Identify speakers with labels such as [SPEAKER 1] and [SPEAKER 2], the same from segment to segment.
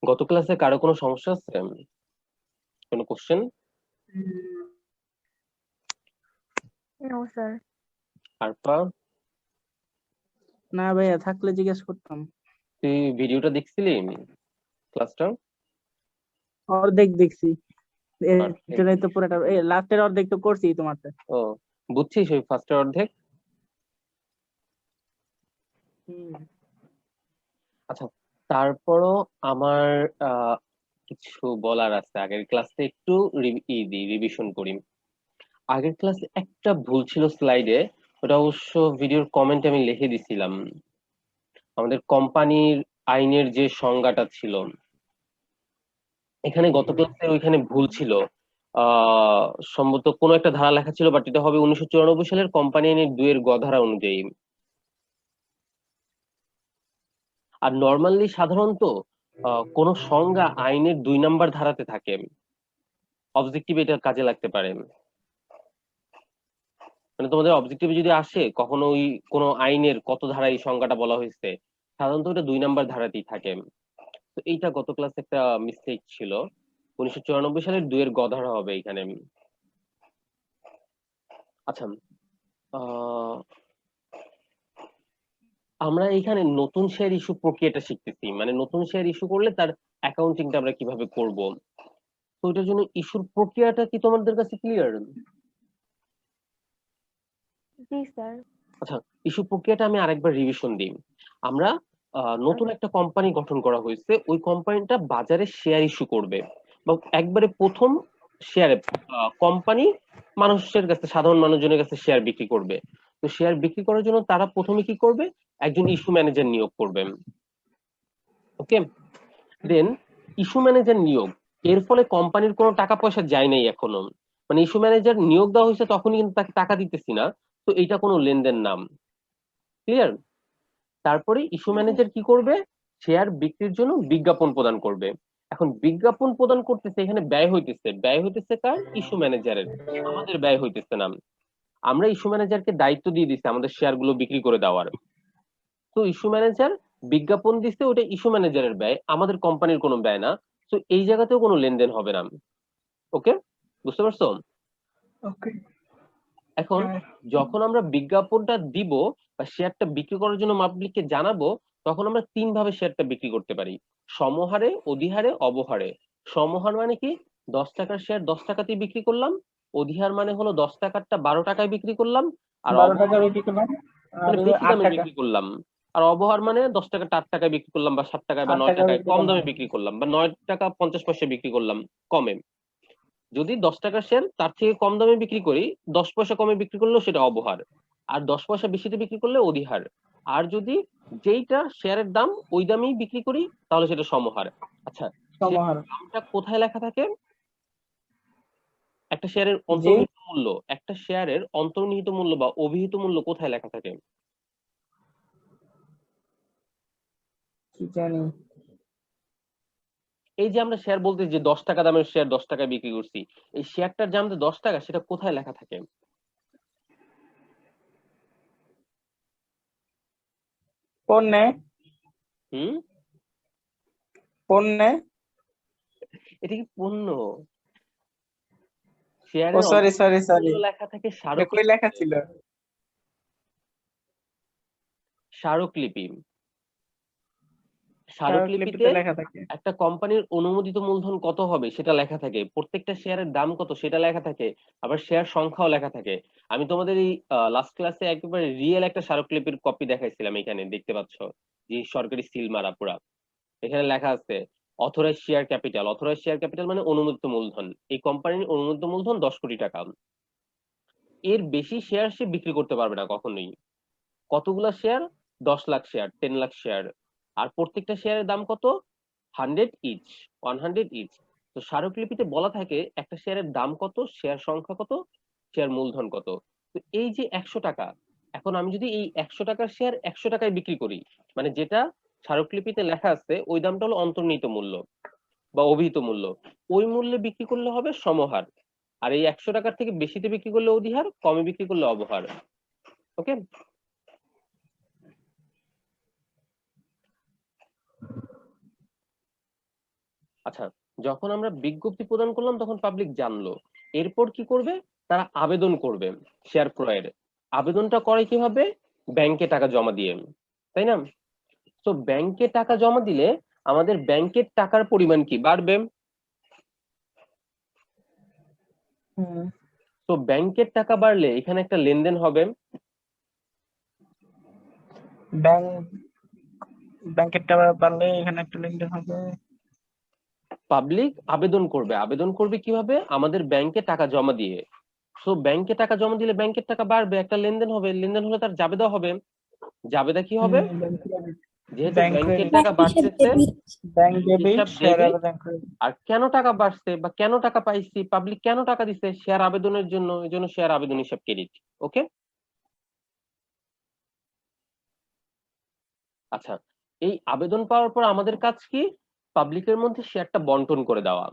[SPEAKER 1] গত ক্লাসে কারো কোনো সমস্যা আছে? কোনো কোশ্চেন?
[SPEAKER 2] No sir.
[SPEAKER 1] আরপা,
[SPEAKER 3] না ভাইয়া, থাকলে জিজ্ঞেস করতাম।
[SPEAKER 1] তুই ভিডিওটা দেখছিলি ক্লাসটা?
[SPEAKER 3] অর্ধেক দেখছি, এর
[SPEAKER 1] অর্ধেক?
[SPEAKER 3] জন্যই তো পুরোটা লাস্টের অর্ধেক তো করছি তোমারটা।
[SPEAKER 1] ও, বুঝছিস ওই ফার্স্টের অর্ধেক? আচ্ছা, তারপরও আমার কিছু বলার আছে। আগের ক্লাসে একটু রিভিশন করি। আগের ক্লাসে একটা ভুল ছিল স্লাইডে, ওটা অবশ্য ভিডিওর কমেন্টে আমি লিখে দিছিলাম। আমাদের কোম্পানির আইনের যে সংজ্ঞাটা ছিল, এখানে গত ক্লাসে ওইখানে ভুল ছিল। সম্ভবত কোনো একটা ধারা লেখা ছিল, বাট এটা হবে 1994 সালের কোম্পানি আইনের 2 এর গ ধারা অনুযায়ী। আর নর্মালি সাধারণত কোন সংজ্ঞা আইনের 2 নাম্বার ধারাতে থাকে। অবজেক্টিভ এটা কাজে লাগতে পারে। মানে তোমাদের অবজেক্টিভে যদি আসে কখনো ওই কোন আইনের কত ধারায় এই সংজ্ঞাটা বলা হয়েছে, সাধারণত এটা 2 নাম্বার ধারাতেই থাকে। তো এইটা গত ক্লাসে একটা মিস্টেক ছিল। 1994 সালের 2 এর গ ধারা হবে এখানে। আচ্ছা, আহ আমরা এখানে নতুন শেয়ার ইস্যু প্রক্রিয়াটা শিখতেছি। মানে নতুন শেয়ার ইস্যু করলে তার অ্যাকাউন্টিংটা আমরা কিভাবে করব। তো এটার জন্য ইস্যুর প্রক্রিয়াটা কি তোমাদের কাছে ক্লিয়ার?
[SPEAKER 2] জি স্যার।
[SPEAKER 1] আচ্ছা, ইস্যু প্রক্রিয়াটা আমি আরেকবার রিভিশন দিই। আমরা নতুন একটা কোম্পানি গঠন করা হয়েছে, ওই কোম্পানিটা বাজারে শেয়ার ইস্যু করবে, বা একবারে প্রথম শেয়ারে কোম্পানি মানুষের কাছে, সাধারণ মানুষজনের কাছে শেয়ার বিক্রি করবে। তো শেয়ার বিক্রি করার জন্য তারা প্রথমে কি করবে, একজন ইস্যু ম্যানেজার নিয়োগ করবে। ওকে, দেন ইস্যু ম্যানেজার নিয়োগ, এর ফলে কোম্পানির কোনো টাকা পয়সা যায় নাই এখনো। মানে ইস্যু ম্যানেজার নিয়োগ দেওয়া হয়েছে তখনই কিন্তু তাকে টাকা দিতেছি না, তো এটা কোনো লেনদেন নাম। ক্লিয়ার? তারপরে ইস্যু ম্যানেজার কি করবে, শেয়ার বিক্রির জন্য বিজ্ঞাপন প্রদান করবে। এখন বিজ্ঞাপন প্রদান করতেছে, এখানে ব্যয় হইতেছে। ব্যয় হইতেছে কার? ইস্যু ম্যানেজারের। আমাদের ব্যয় হইতেছে না। আমরা ইস্যু ম্যানেজারকে দায়িত্ব দিয়ে দিচ্ছি আমাদের শেয়ার গুলো বিক্রি করে দেওয়ার। তো ইস্যু ম্যানেজার বিজ্ঞাপন দিচ্ছে, ওটা ইস্যু ম্যানেজারের ব্যয়, আমাদের কোম্পানির কোনো ব্যয় না। তো এই জায়গাতেও কোনো লেনদেন হবে না। ওকে, বুঝতে পারছো?
[SPEAKER 3] ওকে।
[SPEAKER 1] এখন যখন আমরা বিজ্ঞাপনটা দিব বা শেয়ারটা বিক্রি করার জন্য পাবলিককে জানাবো, তখন আমরা 3 ভাবে শেয়ারটা বিক্রি করতে পারি: সমহারে, অধিহারে, অবহারে। সমহার মানে কি, 10 টাকার শেয়ার 10 টাকাতেই বিক্রি করলাম। অধিহার মানে হলো 10 টাকারটা 12 টাকায় বিক্রি করলাম। আর
[SPEAKER 3] 12
[SPEAKER 1] অবহার
[SPEAKER 3] টাকা বিক্রি করলাম, আর
[SPEAKER 1] মানে বেশি
[SPEAKER 3] 8
[SPEAKER 1] দামে
[SPEAKER 3] টাকা
[SPEAKER 1] বিক্রি করলাম। আর অবহার মানে 10 টাকা 8 টাকায় বিক্রি করলাম, বা 7 টাকায়, বা
[SPEAKER 3] 8
[SPEAKER 1] 9
[SPEAKER 3] টাকা
[SPEAKER 1] টাকায়
[SPEAKER 3] বিক্রি
[SPEAKER 1] কম
[SPEAKER 3] করলাম।
[SPEAKER 1] দামে বিক্রি করলাম, বা 9 টাকা 50 পয়সা বিক্রি করলাম কমে। যদি 10 টাকার শেয়ার তার থেকে কম দামে বিক্রি করি, 10 পয়সা কমে বিক্রি করলেও সেটা অবহার। আর 10 পয়সা বেশিতে বিক্রি করলে অধিহার। আর যদি যেইটা শেয়ারের দাম ওই দামেই বিক্রি করি, তাহলে সেটা সমহার। আচ্ছা,
[SPEAKER 3] সমাহার।
[SPEAKER 1] দামটা কোথায় লেখা থাকে? একটা শেয়ারের
[SPEAKER 3] জি,
[SPEAKER 1] অন্তর্নিহিত মূল্য, একটা শেয়ারের অন্তর্নিহিত মূল্য বা অভিহিত মূল্য কোথায় লেখা থাকে?
[SPEAKER 3] কি জানি।
[SPEAKER 1] এই যে আমরা শেয়ার বলতে যে 10 টাকা দামের শেয়ার 10 টাকায় বিক্রি করছি, এই শেয়ারটার দাম যে 10 টাকা, সেটা কোথায় লেখা থাকে?
[SPEAKER 3] পণ্যে।
[SPEAKER 1] হুম,
[SPEAKER 3] পণ্যে।
[SPEAKER 1] এটা কি পণ্য?
[SPEAKER 3] ও
[SPEAKER 1] শেয়ারের
[SPEAKER 3] সরি সরি
[SPEAKER 1] অন্তর্নিহিত
[SPEAKER 3] সরি,
[SPEAKER 1] মূল্য লেখা থাকে
[SPEAKER 3] এটা কই লেখা ছিল?
[SPEAKER 1] স্মারকলিপি। স্মারকলিপিতে
[SPEAKER 3] স্মারকলিপিতে লেখা থাকে।
[SPEAKER 1] একটা কোম্পানির অনুমোদিত মূলধন কত হবে সেটা লেখা থাকে, প্রত্যেকটা শেয়ারের দাম কত সেটা লেখা থাকে, আবার শেয়ার সংখ্যাও লেখা থাকে। আমি তোমাদের এই লাস্ট ক্লাসে একেবারে রিয়েল একটা স্মারকলিপির কপি দেখাইছিলাম, এখানে দেখতে পাচ্ছ, যে সরকারি সিল মারা পুরা। এখানে লেখা আছে authorize share capital. Authorize share capital মানে অনুমোদিত মূলধন। এই কোম্পানির অনুমোদিত মূলধন 10 কোটি টাকা। এর বেশি শেয়ার সে বিক্রি করতে পারবে না কখনোই। কতগুলা share? 10 lakh share, 10 lakh share. আর প্রত্যেকটা শেয়ারের দাম কত? 100 ইচ, 100 ইচ। তো স্মারকলিপিতে বলা থাকে একটা শেয়ারের দাম কত, শেয়ার সংখ্যা কত, শেয়ার মূলধন কত। তো এই যে 100 টাকা, এখন আমি যদি এই 100 টাকার শেয়ার 100 টাকায় বিক্রি করি, মানে যেটা স্মারকলিপিতে লেখা আছে ওই দামটা হলো অন্তর্নিহিত মূল্য বা অভিহিত মূল্য, ওই মূল্যে বিক্রি করলে হবে সমহার। আর এই 100 টাকার থেকে বেশিতে বিক্রি করলে অধিহার, কমে বিক্রি করলে অবহার। ওকে, আচ্ছা, যখন আমরা বিজ্ঞপ্তি প্রদান করলাম তখন পাবলিক জানলো। এরপর কি করবে? তারা আবেদন করবে শেয়ার ক্রয়ের। আবেদনটা করে কিভাবে? ব্যাংকে টাকা জমা দিয়ে, তাই না? তো ব্যাংকে টাকা জমা দিলে আমাদের ব্যাংকের টাকার পরিমাণ কি বাড়বে?
[SPEAKER 3] হুম,
[SPEAKER 1] তো ব্যাংকের টাকা বাড়লে এখানে একটা লেনদেন হবে।
[SPEAKER 3] ব্যাংক ব্যাংকের টাকা বাড়লে এখানে একটা লেনদেন হবে।
[SPEAKER 1] পাবলিক আবেদন করবে। আবেদন করবে কিভাবে? আমাদের ব্যাংকে টাকা জমা দিয়ে। তো ব্যাংকে টাকা জমা দিলে ব্যাংকের টাকা বাড়বে, একটা লেনদেন হবে। লেনদেন হলে তার জাবেদা হবে। জাবেদা কি হবে? যেহেতু
[SPEAKER 3] ব্যাংক
[SPEAKER 1] ব্যাংকের
[SPEAKER 3] ক্রেডিট,
[SPEAKER 1] টাকা বাড়তেছে,
[SPEAKER 3] ব্যাংক ডেবিট,
[SPEAKER 1] হিসাব
[SPEAKER 3] শেয়ার
[SPEAKER 1] ডেবিট।
[SPEAKER 3] আবেদন ক্রেডিট।
[SPEAKER 1] আর কেন টাকা বাড়ছে বা কেন টাকা পাইছি, পাবলিক কেন টাকা দিছে? শেয়ার আবেদনের জন্য। এই জন্য শেয়ার আবেদন হিসাব ক্রেডিট। ওকে। আচ্ছা, এই আবেদন পাওয়ার পর আমাদের কাজ কি? পাবলিকের মধ্যে শেয়ারটা বন্টন করে দেওয়া।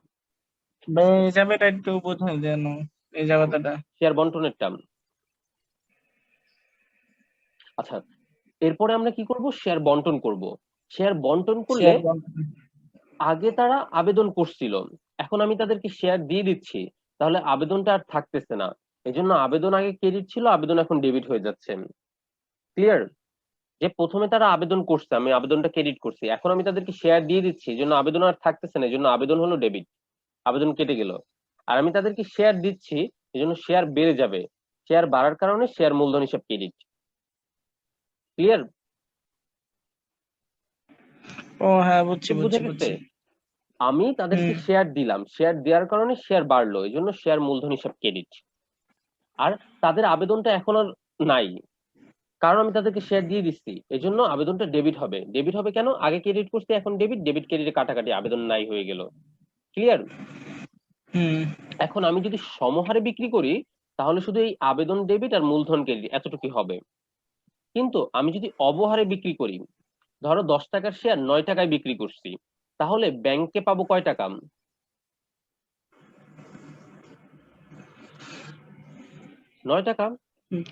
[SPEAKER 3] এই জায়গাটা একটু বোঝাই যেন, এই জায়গাটা।
[SPEAKER 1] শেয়ার বন্টনের টার্ম। আচ্ছা, এরপরে আমরা কি করব? শেয়ার বন্টন করব। শেয়ার বন্টন করলে
[SPEAKER 3] শেয়ার বন্টন।
[SPEAKER 1] আগে তারা আবেদন করছিল, এখন আমি তাদেরকে শেয়ার দিয়ে দিচ্ছি, তাহলে আবেদনটা আর থাকতেছে না। এজন্য আবেদন আগে ক্রেডিট ছিল, আবেদন এখন ডেবিট হয়ে যাচ্ছে। ক্লিয়ার? যে প্রথমে তারা আবেদন করছে, আমি আবেদনটা ক্রেডিট করছি, এখন আমি তাদেরকে শেয়ার দিয়ে দিচ্ছি, এই জন্য আবেদন আর থাকতেছে না, এই জন্য আবেদন হলো ডেবিট। আবেদন কেটে গেল। আর আমি তাদেরকে শেয়ার দিচ্ছি, এই জন্য শেয়ার বেড়ে যাবে। শেয়ার বাড়ার কারণে শেয়ার মূলধন হিসাব ক্রেডিট। ক্লিয়ার?
[SPEAKER 3] ও হ্যাঁ, বুঝছি
[SPEAKER 1] বুঝে
[SPEAKER 3] বুঝছি
[SPEAKER 1] গেছে?
[SPEAKER 3] বুঝছি।
[SPEAKER 1] আমি তাদেরকে
[SPEAKER 3] হুম,
[SPEAKER 1] শেয়ার দিলাম, শেয়ার দেওয়ার কারণে শেয়ার বাড়লো, এই জন্য শেয়ার মূলধন হিসাব ক্রেডিট। আর তাদের আবেদনটা এখন আর নাই, কারণ আমি তাদেরকে শেয়ার দিয়ে দিচ্ছি, এই জন্য আবেদনটা ডেবিট হবে। ডেবিট হবে কেন? আগে ক্রেডিট করছি, এখন ডেবিট। ডেবিট ক্রেডিটে কাটাকাটি, আবেদন নাই হয়ে গেল। ক্লিয়ার?
[SPEAKER 3] হুম।
[SPEAKER 1] এখন আমি যদি সমহারে বিক্রি করি, তাহলে শুধু এই আবেদন ডেবিট আর মূলধন ক্রেডিট এতটুকু হবে। কিন্তু আমি যদি অবহারে বিক্রি করি, ধরো 10 টাকার শেয়ার 9 টাকায় বিক্রি করছি, তাহলে ব্যাংকে পাবো কয় টাকা? 9 টাকা।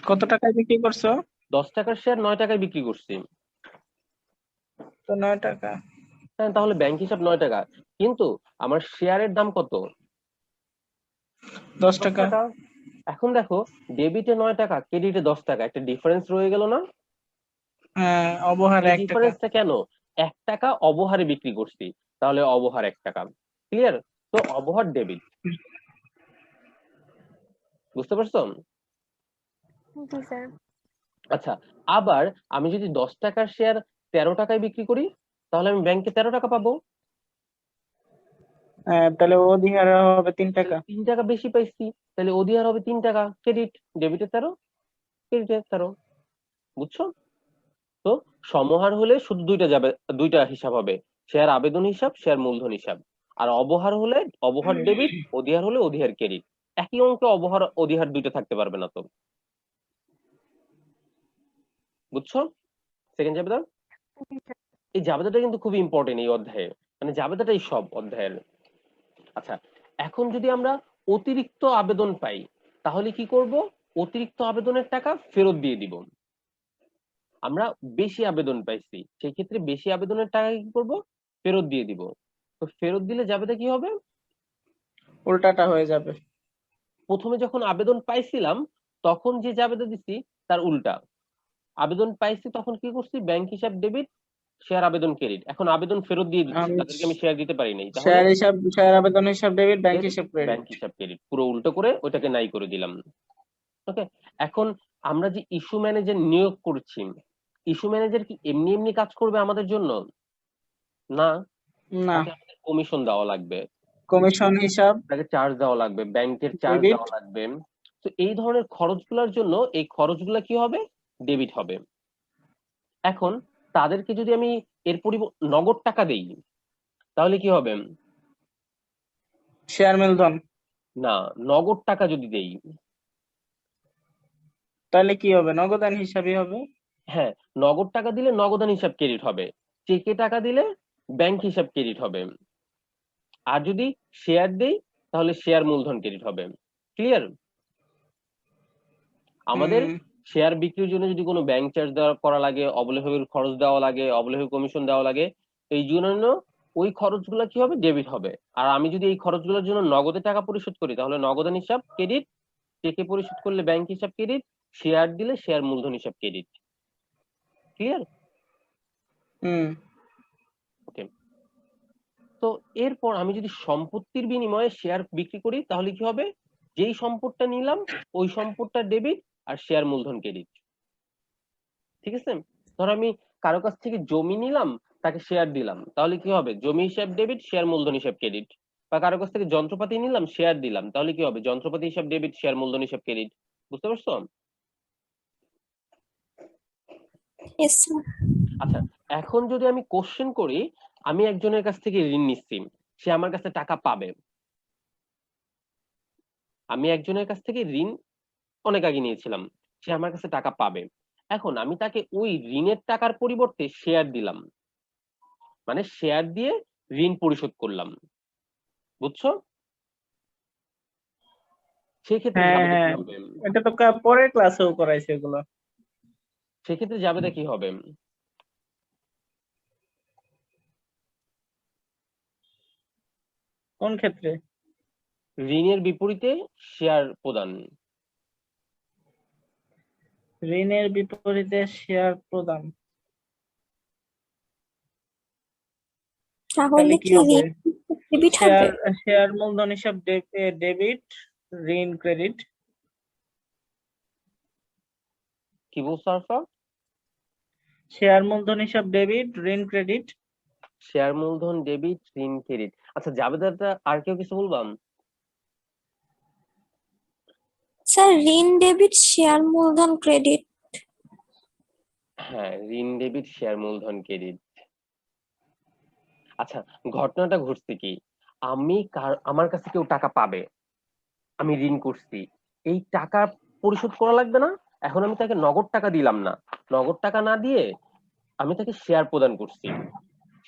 [SPEAKER 3] কত টাকায় বিক্রি করছো?
[SPEAKER 1] 10 টাকার শেয়ার 9 টাকায় বিক্রি করছি।
[SPEAKER 3] তো 9 টাকা।
[SPEAKER 1] হ্যাঁ, তাহলে ব্যাংক হিসাব 9 টাকা। কিন্তু আমার শেয়ারের দাম কত?
[SPEAKER 3] 10
[SPEAKER 1] দশ
[SPEAKER 3] টাকা।
[SPEAKER 1] টাকা এখন দেখো, ডেবিটে 9 টাকা, ক্রেডিটে 10 টাকা, একটা ডিফারেন্স রয়ে গেল না?
[SPEAKER 3] হ্যাঁ, অবহার
[SPEAKER 1] এই
[SPEAKER 3] 1 টাকা।
[SPEAKER 1] ডিফারেন্সটা কেন? 1 টাকা অবহারে বিক্রি করছি, তাহলে অবহার 1 টাকা। ক্লিয়ার? তো অবহার ডেবিট। বুঝতে পারছো?
[SPEAKER 2] জি স্যার।
[SPEAKER 1] আচ্ছা, আবার আমি যদি 10 টাকার শেয়ার 13 টাকায় বিক্রি করি, তাহলে আমি ব্যাংকে 13 টাকা পাবো।
[SPEAKER 3] হ্যাঁ, তাহলে অধিহার হবে 3
[SPEAKER 1] তাহলে
[SPEAKER 3] টাকা।
[SPEAKER 1] 3 টাকা বেশি পাইছি, তাহলে অধিহার হবে 3 টাকা। ক্রেডিট। ডেবিটে 13, ক্রেডিটে 13। বুঝছো? তো সমহার হলে শুধু দুইটা যাবে, দুইটা হিসাব হবে, শেয়ার আবেদন হিসাব, শেয়ার মূলধন হিসাব। আর অবহার হলে অবহার ডেবিট, অধিহার হলে অধিহার ক্রেডিট। একই অঙ্কে অবহার অধিহার দুইটা থাকতে পারবে না তো। বুঝছো? সেকেন্ড জাবেদা।
[SPEAKER 2] জি স্যার।
[SPEAKER 1] এই জাবেদাটা কিন্তু খুবই ইম্পর্টেন্ট এই অধ্যায়ে, মানে জাবেদাটাই সব অধ্যায়ের। আচ্ছা, এখন যদি আমরা অতিরিক্ত আবেদন পাই, তাহলে কি করব? অতিরিক্ত আবেদনের টাকা ফেরত দিয়ে দিব। আমরা বেশি আবেদন পাইছি, সেই ক্ষেত্রে বেশি আবেদনের টাকা কি করব? ফেরত দিয়ে দিব। তো ফেরত দিলে জাবেদা কি হবে?
[SPEAKER 3] উল্টাটা হয়ে যাবে।
[SPEAKER 1] প্রথমে যখন আবেদন পাইছিলাম, তখন যে জাবেদা দিছি তার উল্টা। আবেদন পাইছি তখন কি করছি? ব্যাংক হিসাব ডেবিট, শেয়ার আবেদন ক্রেডিট। এখন আবেদন ফেরত দিয়ে দিচ্ছি,
[SPEAKER 3] আমি
[SPEAKER 1] তাদেরকে আমি শেয়ার দিতে পারি নাই, তাহলে
[SPEAKER 3] শেয়ার হিসাব, শেয়ার আবেদন হিসাব ডেবিট, ব্যাংক হিসাব
[SPEAKER 1] ব্যাংক
[SPEAKER 3] ক্রেডিট।
[SPEAKER 1] হিসাব ক্রেডিট। পুরো উল্টো করে ওইটাকে নাই করে দিলাম। ওকে। এখন আমরা যে ইস্যু ম্যানেজার নিয়োগ করছি, ইস্যু ম্যানেজার কি এমনি এমনি কাজ করবে আমাদের জন্য? না,
[SPEAKER 3] না,
[SPEAKER 1] তাকে আমাদের কমিশন দেওয়া লাগবে,
[SPEAKER 3] কমিশন হিসাব
[SPEAKER 1] তাকে চার্জ দেওয়া লাগবে, ব্যাংকের চার্জ
[SPEAKER 3] ডেবিট।
[SPEAKER 1] দেওয়া লাগবে। তো এই ধরনের খরচগুলোর জন্য এই খরচগুলো কি হবে? ডেবিট হবে। এখন তাদেরকে যদি আমি এর নগদ টাকা দেই, তাহলে কি হবে?
[SPEAKER 3] শেয়ার মূলধন।
[SPEAKER 1] না, নগদ টাকা যদি দেই,
[SPEAKER 3] তাহলে কি হবে? নগদান হিসাবই হবে।
[SPEAKER 1] হ্যাঁ, নগদ টাকা দিলে নগদান হিসাব ক্রেডিট হবে, চেকে টাকা দিলে ব্যাংক হিসাব ক্রেডিট হবে। আর যদি শেয়ার দেই, তাহলে শেয়ার মূলধন ক্রেডিট হবে। ক্লিয়ার? আমাদের
[SPEAKER 3] হুম।
[SPEAKER 1] শেয়ার বিক্রির জন্য যদি কোনো ব্যাংক চার্জ দেওয়া করা লাগে, অবলেহবের খরচ দেওয়া লাগে, অবলেহ কমিশন দেওয়া লাগে, এই জন্য ওই খরচগুলো কি হবে, ডেবিট হবে। আর আমি যদি এই খরচগুলোর জন্য নগদে টাকা পরিশোধ করি তাহলে নগদান হিসাব ক্রেডিট, চেকে পরিশোধ করলে ব্যাংক হিসাব ক্রেডিট, শেয়ার দিলে শেয়ার মূলধন হিসাব ক্রেডিট। ক্লিয়ার? ওকে। তো এরপর আমি যদি সম্পত্তির বিনিময়ে শেয়ার বিক্রি করি তাহলে কি হবে, যেই সম্পদটা নিলাম ওই সম্পদটা ডেবিট আর শেয়ার মূলধন ক্রেডিট। ঠিক আছে? ধর আমি কারো কাছ থেকে জমি নিলাম, তাকে শেয়ার দিলাম, তাহলে কি হবে, জমি হিসাব ডেবিট, শেয়ার মূলধন হিসাব ক্রেডিট। বা কারো কাছ থেকে যন্ত্রপাতি নিলাম, শেয়ার দিলাম, তাহলে কি হবে, যন্ত্রপাতি হিসাব ডেবিট, শেয়ার মূলধন হিসাব ক্রেডিট। বুঝতে পারছো?
[SPEAKER 2] Yes, sir.
[SPEAKER 1] আচ্ছা, এখন যদি আমি কোশ্চেন করি, আমি একজনের কাছ থেকে ঋণ নিচ্ছি, সে আমার কাছে টাকা পাবে। আমি একজনের কাছ থেকে ঋণ অনেক আগে নিয়েছিলাম, সে আমার কাছে টাকা পাবে। এখন আমি তাকে ওই ঋণের টাকার পরিবর্তে শেয়ার দিলাম, মানে শেয়ার দিয়ে ঋণ পরিশোধ করলাম। বুঝছো? সেক্ষেত্রে
[SPEAKER 3] হ্যাঁ
[SPEAKER 1] জাবেদা কি
[SPEAKER 3] হ্যাঁ,
[SPEAKER 1] হবে?
[SPEAKER 3] এটা তো পরের ক্লাসেও করাইছে এগুলো।
[SPEAKER 1] সেক্ষেত্রে জাবেদা কি হবে?
[SPEAKER 3] কোন ক্ষেত্রে?
[SPEAKER 1] ঋণের বিপরীতে শেয়ার প্রদান।
[SPEAKER 3] ঋণের বিপরীতে শেয়ার প্রদান,
[SPEAKER 2] তাহলে
[SPEAKER 3] তাহলে কি
[SPEAKER 2] কি
[SPEAKER 3] হবে?
[SPEAKER 2] ডেবিট
[SPEAKER 3] শেয়ার
[SPEAKER 2] হবে?
[SPEAKER 3] শেয়ার মূলধন হিসাব ডেবিট, ঋণ ক্রেডিট।
[SPEAKER 1] কি বলছো আরফা?
[SPEAKER 3] শেয়ার মূলধন হিসাব ডেবিট, ঋণ ক্রেডিট।
[SPEAKER 1] শেয়ার মূলধন ডেবিট, ঋণ ক্রেডিট। আচ্ছা, জাবেদাটা আর কেউ কিছু বলবাম?
[SPEAKER 2] স্যার ঋণ ডেবিট শেয়ার মূলধন ক্রেডিট।
[SPEAKER 1] হ্যাঁ, ঋণ ডেবিট, শেয়ার মূলধন ক্রেডিট। আচ্ছা, ঘটনাটা ঘটছে কি, আমার কাছে কেউ টাকা পাবে, আমি ঋণ করছি, এই টাকা পরিশোধ করা লাগবে না। এখন আমি তাকে নগদ টাকা দিলাম না, নগদ টাকা না দিয়ে আমি তাকে শেয়ার প্রদান করছি,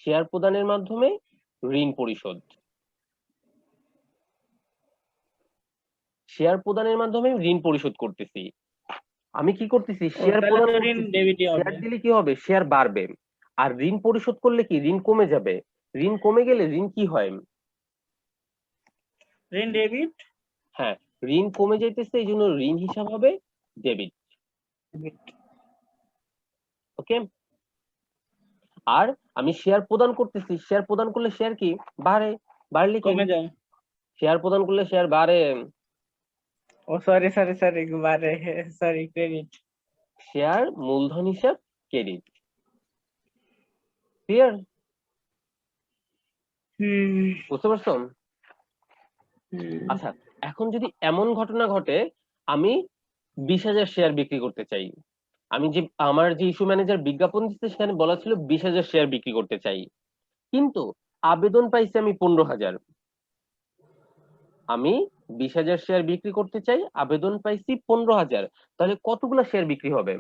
[SPEAKER 1] শেয়ার প্রদানের মাধ্যমে ঋণ পরিশোধ। শেয়ার প্রদানের মাধ্যমে ঋণ পরিশোধ করতেছি। আমি কি করতেছি,
[SPEAKER 3] ও
[SPEAKER 1] শেয়ার
[SPEAKER 3] তাহলে
[SPEAKER 1] প্রদান
[SPEAKER 3] তো ঋণ
[SPEAKER 1] করতেছি,
[SPEAKER 3] ডেবিটই
[SPEAKER 1] শেয়ার
[SPEAKER 3] হবে।
[SPEAKER 1] দিলে কি হবে, শেয়ার বাড়বে। আর ঋণ পরিশোধ করলে কি, ঋণ কমে যাবে। ঋণ কমে গেলে ঋণ কি হয়,
[SPEAKER 3] ঋণ ডেবিট।
[SPEAKER 1] হ্যাঁ, ঋণ কমে যাইতেছে, এই জন্য ঋণ হিসাব হবে ডেবিট। ওকে। আর আমি শেয়ার প্রদান করতেছি, শেয়ার প্রদান করলে শেয়ার কি বাড়ে, বাড়লে কি,
[SPEAKER 3] কমে যায়।
[SPEAKER 1] শেয়ার প্রদান করলে শেয়ার বাড়ে,
[SPEAKER 3] ও সরি সরি সরি, বারে, সরি, ক্রেডিট।
[SPEAKER 1] শেয়ার মূলধন হিসাব ক্রেডিট। ক্লিয়ার?
[SPEAKER 3] হুম
[SPEAKER 1] বুঝতে পারছো? আচ্ছা, এখন যদি এমন ঘটনা ঘটে, আমি 20,000 শেয়ার বিক্রি করতে চাই, আমার যে ইস্যু ম্যানেজার বিজ্ঞাপন দিচ্ছে সেখানে বলা ছিল 20,000 শেয়ার বিক্রি করতে চাই, কিন্তু আবেদন পাইছি আমি 15,000। আমি 20,000 শেয়ার বিক্রি করতে চাই, আবেদন পাইছি 15,000, তাহলে কতগুলা শেয়ার বিক্রি হবে?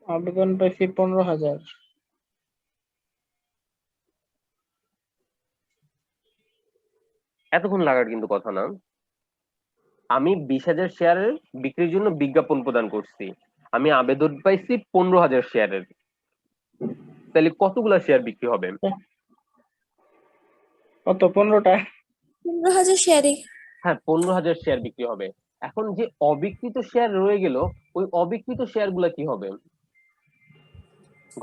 [SPEAKER 3] আবেদন পাইছি 15,000।
[SPEAKER 1] এতক্ষণ লাগার কিন্তু কথা না। আমি 20,000 শেয়ারের বিক্রির জন্য বিজ্ঞাপন প্রদান করছি, আমি আবেদন পাইছি 15,000 শেয়ারের, তাহলে কতগুলা শেয়ার বিক্রি হবে?
[SPEAKER 3] কত, 15টা?
[SPEAKER 2] 15,000 শেয়ারে।
[SPEAKER 1] হ্যাঁ, 15,000 শেয়ার বিক্রি হবে। এখন যে অবিকৃত শেয়ার রয়ে গেল, ওই অবিকৃত শেয়ার গুলা কি হবে?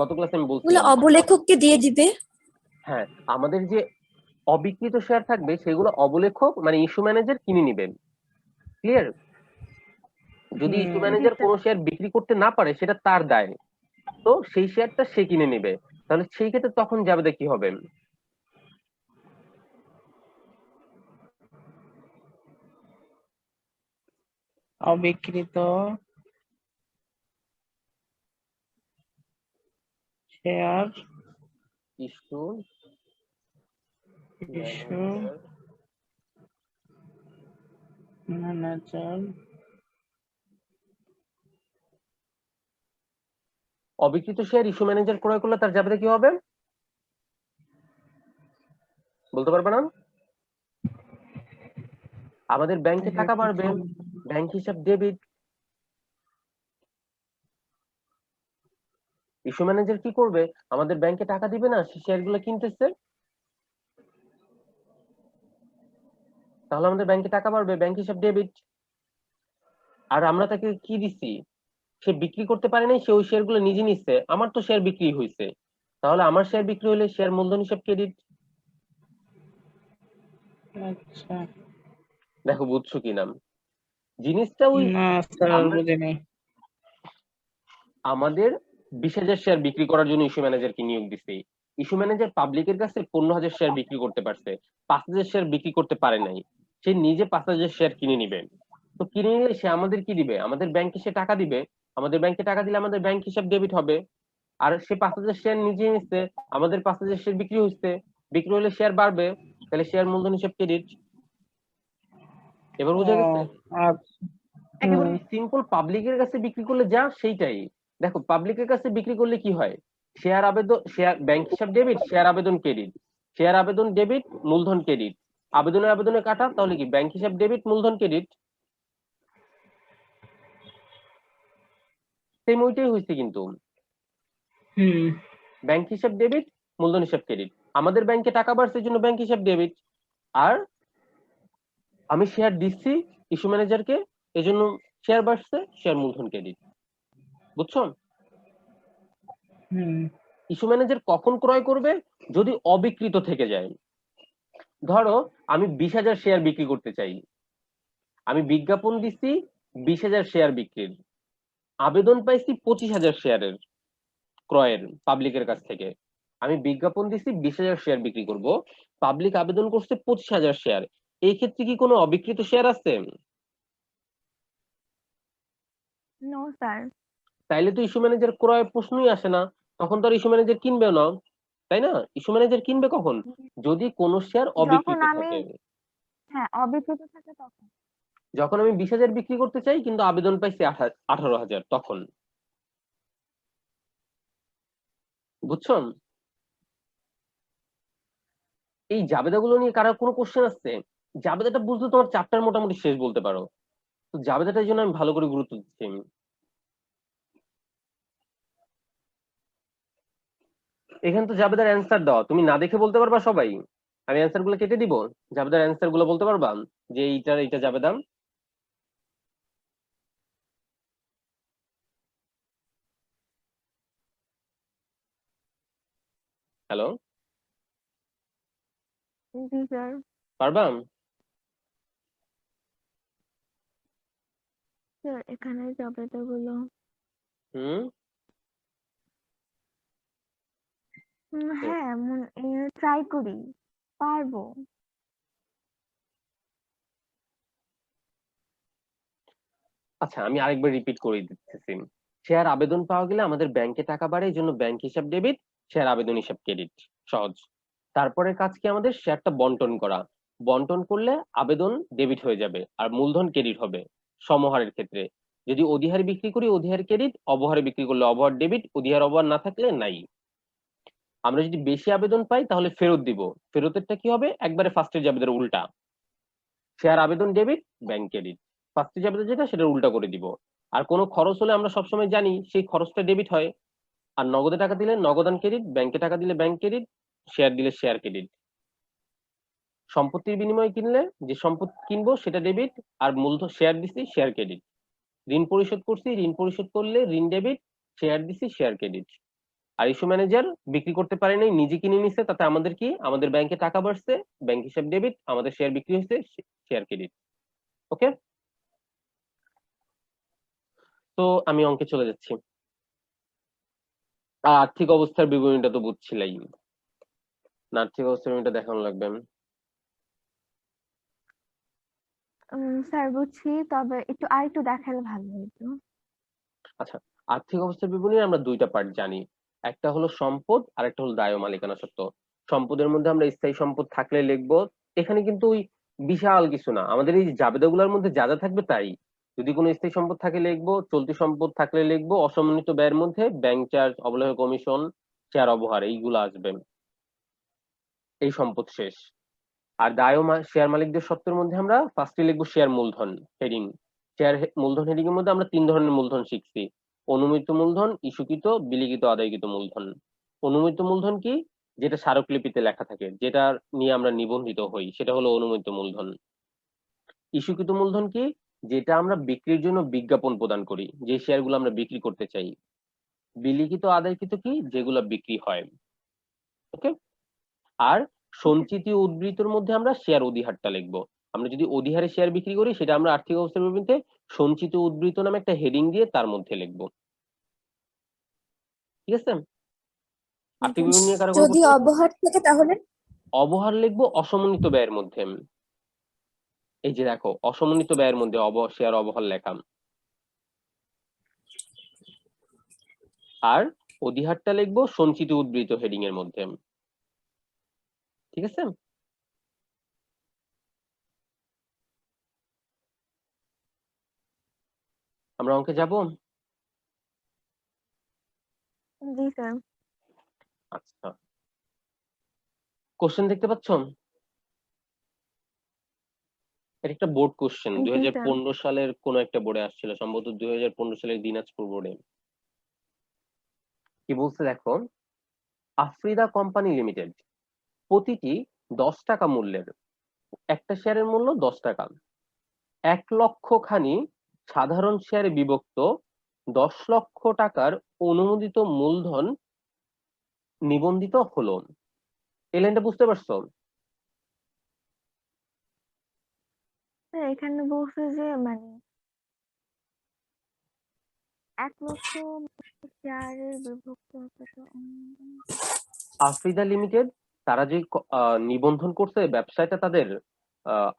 [SPEAKER 1] গত ক্লাসে আমি
[SPEAKER 2] ওগুলো
[SPEAKER 1] বলছিলাম,
[SPEAKER 2] অবলেখককে দিয়ে দিবে।
[SPEAKER 1] হ্যাঁ, আমাদের যে অবিকৃত শেয়ার থাকবে সেগুলো অবলেখক মানে ইস্যু ম্যানেজার কিনে নিবেন। ক্লিয়ার? যদি ইস্যু
[SPEAKER 3] হুম
[SPEAKER 1] ম্যানেজার কোনো শেয়ার বিক্রি করতে না পারে সেটা তার দায়, তো সেই শেয়ারটা সে কিনে নেবে। তাহলে সেই ক্ষেত্রে তখন যাবে কি হবে?
[SPEAKER 3] অবিকৃত share
[SPEAKER 1] issue
[SPEAKER 3] issue
[SPEAKER 1] manager
[SPEAKER 3] manager
[SPEAKER 1] অবিকৃত শেয়ার ইস্যু ম্যানেজার ক্রয় করলে তার যাবে কি হবে, বলতে পারবে না? আমাদের ব্যাংকে টাকা বাড়বে, ব্যাংক হিসাব ডেবিট, ইস্যু ম্যানেজার কি করবে? আমাদের ব্যাংকে টাকা দিবে না, সে শেয়ার গুলো কিনতেছে, তাহলে আমাদের ব্যাংকে টাকা বাড়বে, ব্যাংক হিসাব ডেবিট। আর আমরা তাকে কি দিছি? সে বিক্রি করতে পারে নাই, সে ওই শেয়ার গুলো নিজে নিচ্ছে, আমার তো শেয়ার বিক্রি হয়েছে, তাহলে আমার শেয়ার বিক্রি হলে শেয়ার মূলধন হিসাব ক্রেডিট।
[SPEAKER 3] আচ্ছা,
[SPEAKER 1] দেখো বুঝছো কিনা জিনিসটা? ওই
[SPEAKER 3] না স্যার
[SPEAKER 1] আমরা
[SPEAKER 3] বুঝি নাই।
[SPEAKER 1] আমাদের 20,000 শেয়ার বিক্রি করার জন্য ইস্যু ম্যানেজারকে নিয়োগ দিছি। ইস্যু ম্যানেজার পাবলিকের কাছে 15,000 শেয়ার বিক্রি করতে পারছে, 5,000 শেয়ার বিক্রি করতে পারে নাই। সে নিজে 5,000 শেয়ার কিনে নিবে। তো কিনে নিলে সে আমাদের কি দিবে? আমাদের ব্যাংকে সে টাকা দিবে। আমাদের ব্যাংকে টাকা দিলে আমাদের ব্যাংক হিসাব ডেবিট হবে। আর সে 5,000 শেয়ার নিজে নিচ্ছে, আমাদের 5,000 শেয়ার বিক্রি হচ্ছে, বিক্রি হলে শেয়ার বাড়বে, তাহলে শেয়ার মূলধন হিসাব ক্রেডিট। এবার
[SPEAKER 3] ও
[SPEAKER 1] বোঝা গেছে?
[SPEAKER 3] আচ্ছা।
[SPEAKER 1] একেবারে
[SPEAKER 3] হুম
[SPEAKER 1] সিম্পল, পাবলিকের কাছে বিক্রি করলে যা সেইটাই। দেখো পাবলিকের কাছে বিক্রি করলে কি হয়? শেয়ার আবেদন, শেয়ার ব্যাংক হিসাব ডেবিট, শেয়ার আবেদন ক্রেডিট, শেয়ার আবেদন ডেবিট, মূলধন ক্রেডিট, আবেদনে আবেদনে কাটা, তাহলে কি ব্যাংক হিসাব ডেবিট, মূলধন ক্রেডিট। সেম ওইটাই হয়েছে কিন্তু,
[SPEAKER 3] হুম
[SPEAKER 1] ব্যাংক হিসাব ডেবিট, মূলধন হিসাব ক্রেডিট। আমাদের ব্যাংকে টাকা বাড়ছে জন্য ব্যাংক হিসাব ডেবিট, আর আমি শেয়ার দিচ্ছি ইস্যু ম্যানেজারকে, এজন্য শেয়ার বাড়ছে, শেয়ার মূলধন ক্রেডিট। বুঝছো?
[SPEAKER 3] হুম
[SPEAKER 1] ইস্যু ম্যানেজার কখন ক্রয় করবে? যদি অবিকৃত থেকে যায়। ধরো আমি 20,000 শেয়ার বিক্রি করতে চাই, আমি বিজ্ঞাপন দিচ্ছি 20,000 শেয়ার বিক্রির, আবেদন পাইছি 25,000 শেয়ারের ক্রয়ের পাবলিকের কাছ থেকে। আমি বিজ্ঞাপন দিচ্ছি 20,000 শেয়ার বিক্রি করব, পাবলিক আবেদন করছে 25,000 শেয়ার। এই ক্ষেত্রে কি কোনো অবিকৃত শেয়ার আছে?
[SPEAKER 2] No sir.
[SPEAKER 1] তাইলে তো ইস্যু ম্যানেজার ক্রয় প্রশ্নই আসে না, তখন তো আর ইস্যু ম্যানেজার কিনবেও না, তাই না? ইস্যু ম্যানেজার কিনবে কখন? যদি কোনো শেয়ার
[SPEAKER 2] যখন
[SPEAKER 1] অবিকৃত
[SPEAKER 2] আমি
[SPEAKER 1] থাকে।
[SPEAKER 2] হ্যাঁ অবিকৃত থাকে তখন।
[SPEAKER 1] যখন আমি 20,000 বিক্রি করতে চাই কিন্তু আবেদন পাইছি 18,000, তখন। বুঝছো? এই জাবেদাগুলো নিয়ে কারো কোনো কোশ্চেন আসছে? জাবেদাটা বুঝলে তোমার চ্যাপ্টার মোটামুটি শেষ বলতে পারো। তো জাবেদাটার জন্য আমি ভালো করে গুরুত্ব দিচ্ছি আমি। এখানে তো জাবেদার অ্যান্সার দাও, তুমি না দেখে বলতে পারবা সবাই? আমি অ্যান্সার গুলো কেটে দিব, জাবেদার অ্যান্সার গুলো বলতে পারবা যে এইটা জাবেদা? হ্যালো,
[SPEAKER 2] জি স্যার।
[SPEAKER 1] পারবা?
[SPEAKER 2] স্যার এখানে জাবেদাগুলো
[SPEAKER 1] হুম। তো
[SPEAKER 2] হ্যাঁ ট্রাই করি, পারবো।
[SPEAKER 1] আচ্ছা, আমি আরেকবার রিপিট করে দিতেছি। শেয়ার আবেদন পাওয়া গেলে আমাদের ব্যাংকে টাকা বাড়ে, এই জন্য ব্যাংক হিসাব ডেবিট, শেয়ার আবেদন হিসাব ক্রেডিট। সহজ। তারপরে কাজ কি আমাদের? শেয়ারটা বন্টন করা। বন্টন করলে আবেদন ডেবিট হয়ে যাবে আর মূলধন ক্রেডিট হবে সমহারের ক্ষেত্রে। যদি অধিহারে বিক্রি করি অধিহার ক্রেডিট, অবহারে বিক্রি করলে অবহার ডেবিট, অধিহার অবহার না থাকলে নাই। আমরা যদি বেশি আবেদন পাই তাহলে ফেরত দিব। ফেরতেরটা কি হবে? একবারে ফার্স্টের জাবেদের উল্টা, শেয়ার আবেদন ডেবিট, ব্যাংক ক্রেডিট। ফার্স্টে জাবেদা যেটা সেটা উল্টা করে দিব। আর কোনো খরচ হলে আমরা সবসময় জানি সেই খরচটা ডেবিট হয়। আর নগদে টাকা দিলে নগদান ক্রেডিট, ব্যাংকে টাকা দিলে ব্যাংক ক্রেডিট, শেয়ার দিলে শেয়ার ক্রেডিট। সম্পত্তির বিনিময়ে কিনলে যে সম্পত্তি কিনবো সেটা ডেবিট, আর মূলধন শেয়ার দিছি শেয়ার ক্রেডিট। ঋণ পরিশোধ করছি, ঋণ পরিশোধ করলে ঋণ ডেবিট, শেয়ার দিছি শেয়ার ক্রেডিট। আর ইস্যু ম্যানেজার বিক্রি করতে পারে নাই, নিজে কিনে নিছে, তাতে আমাদের কি? আমাদের ব্যাংকে টাকা বাড়ছে, ব্যাংক হিসাব ডেবিট, আমাদের শেয়ার বিক্রি হয়েছে, শেয়ার ক্রেডিট। ওকে, তো আমি অঙ্কে চলে যাচ্ছি। আর আর্থিক অবস্থার বিবরণীটা তো বুঝছিলাই না, আর্থিক অবস্থার বিবরণীটা দেখানো লাগবে।
[SPEAKER 2] স্যার বুঝছি, তবে আরেকটু দেখালে ভালো হতো।
[SPEAKER 1] আচ্ছা, আর্থিক অবস্থার বিবরণী আমরা দুইটা পার্ট জানি, একটা হলো সম্পদ আর একটা হলো দায় ও মালিকানা সত্ত্ব। সম্পদের মধ্যে আমরা স্থায়ী সম্পদ থাকলে লিখবো, এখানে কিন্তু ওই বিশাল কিছু না, আমাদের এই জাবেদাগুলোর মধ্যে যা যা থাকবে তাই। যদি কোনো স্থায়ী সম্পদ থাকে লিখবো, চলতি সম্পদ থাকলে লিখবো, অসমন্বিত ব্যয়ের মধ্যে ব্যাংক চার্জ, অবলেহ কমিশন, শেয়ার অবহার এইগুলো আসবে। এই সম্পদ শেষ। আর দায় ও শেয়ার মালিকদের সত্ত্বের মধ্যে আমরা ফার্স্টে লিখবো শেয়ার মূলধন হেডিং। শেয়ার মূলধন হেডিং এর মধ্যে আমরা তিন ধরনের মূলধন শিখছি। অনুমিত মূলধন, ইস্যুকৃত, বিলিখিত, আদায়কৃত মূলধন। অনুমিত মূলধন কি? যেটা স্মারকলিপিতে লেখা থাকে, যেটা নিয়ে আমরা নিবন্ধিত হই, সেটা হলো অনুমিত মূলধন। ইস্যুকৃত মূলধন কি? যেটা আমরা বিক্রির জন্য বিজ্ঞাপন প্রদান করি, যে শেয়ারগুলো আমরা বিক্রি করতে চাই। বিলিখিত, আদায়কৃত কি? যেগুলো বিক্রি হয়। ওকে। আর সঞ্চিত উদ্বৃত্তর মধ্যে আমরা শেয়ার অধিহারটা লিখবো। আমরা যদি অধিহারে শেয়ার বিক্রি করি, সেটা আমরা আর্থিক অবস্থার বিবরণীতে সঞ্চিত উদ্বৃত্ত নামে একটা হেডিং দিয়ে তার মধ্যে লিখবো। ঠিক আছে? আর্থিক বিবরণী নিয়ে কারো কোনো
[SPEAKER 4] যদি
[SPEAKER 1] প্রশ্ন?
[SPEAKER 4] অবহার থাকে তাহলে?
[SPEAKER 1] অবহার লিখবো অসমন্বিত ব্যয়ের মধ্যে। এই যে দেখো, অসমন্বিত ব্যয়ের মধ্যে শেয়ার অবহার লেখা। আর অধিহারটা লিখবো সঞ্চিত উদ্বৃত্ত হেডিং এর মধ্যে। ঠিক আছে? আমরা অঙ্কে যাব?
[SPEAKER 2] জি স্যার।
[SPEAKER 1] আচ্ছা, কোশ্চেন দেখতে পাচ্ছ? এটা একটা বোর্ড কোশ্চেন,
[SPEAKER 2] জি স্যার।
[SPEAKER 1] 2015 সালের কোন একটা বোর্ডে আসছিল, সম্ভবত 2015 সালের দিনাজপুর বোর্ডে। কি বলছে দেখো, আফ্রিদা কোম্পানি লিমিটেড প্রতিটি 10 টাকা মূল্যের, একটা শেয়ারের মূল্য 10 টাকা, 1 লক্ষ খানি সাধারণ শেয়ারে বিভক্ত 10 লক্ষ টাকার অনুমোদিত মূলধন নিবন্ধিত হলো। এই লাইনটা বুঝতে পারছো?
[SPEAKER 2] স্যার এখানে বলছে যে মানে 1 লক্ষ শেয়ারের বিভক্ত হচ্ছে
[SPEAKER 1] আফ্রিদা লিমিটেড তারা যে নিবন্ধন করছে ব্যবসায়টা তাদের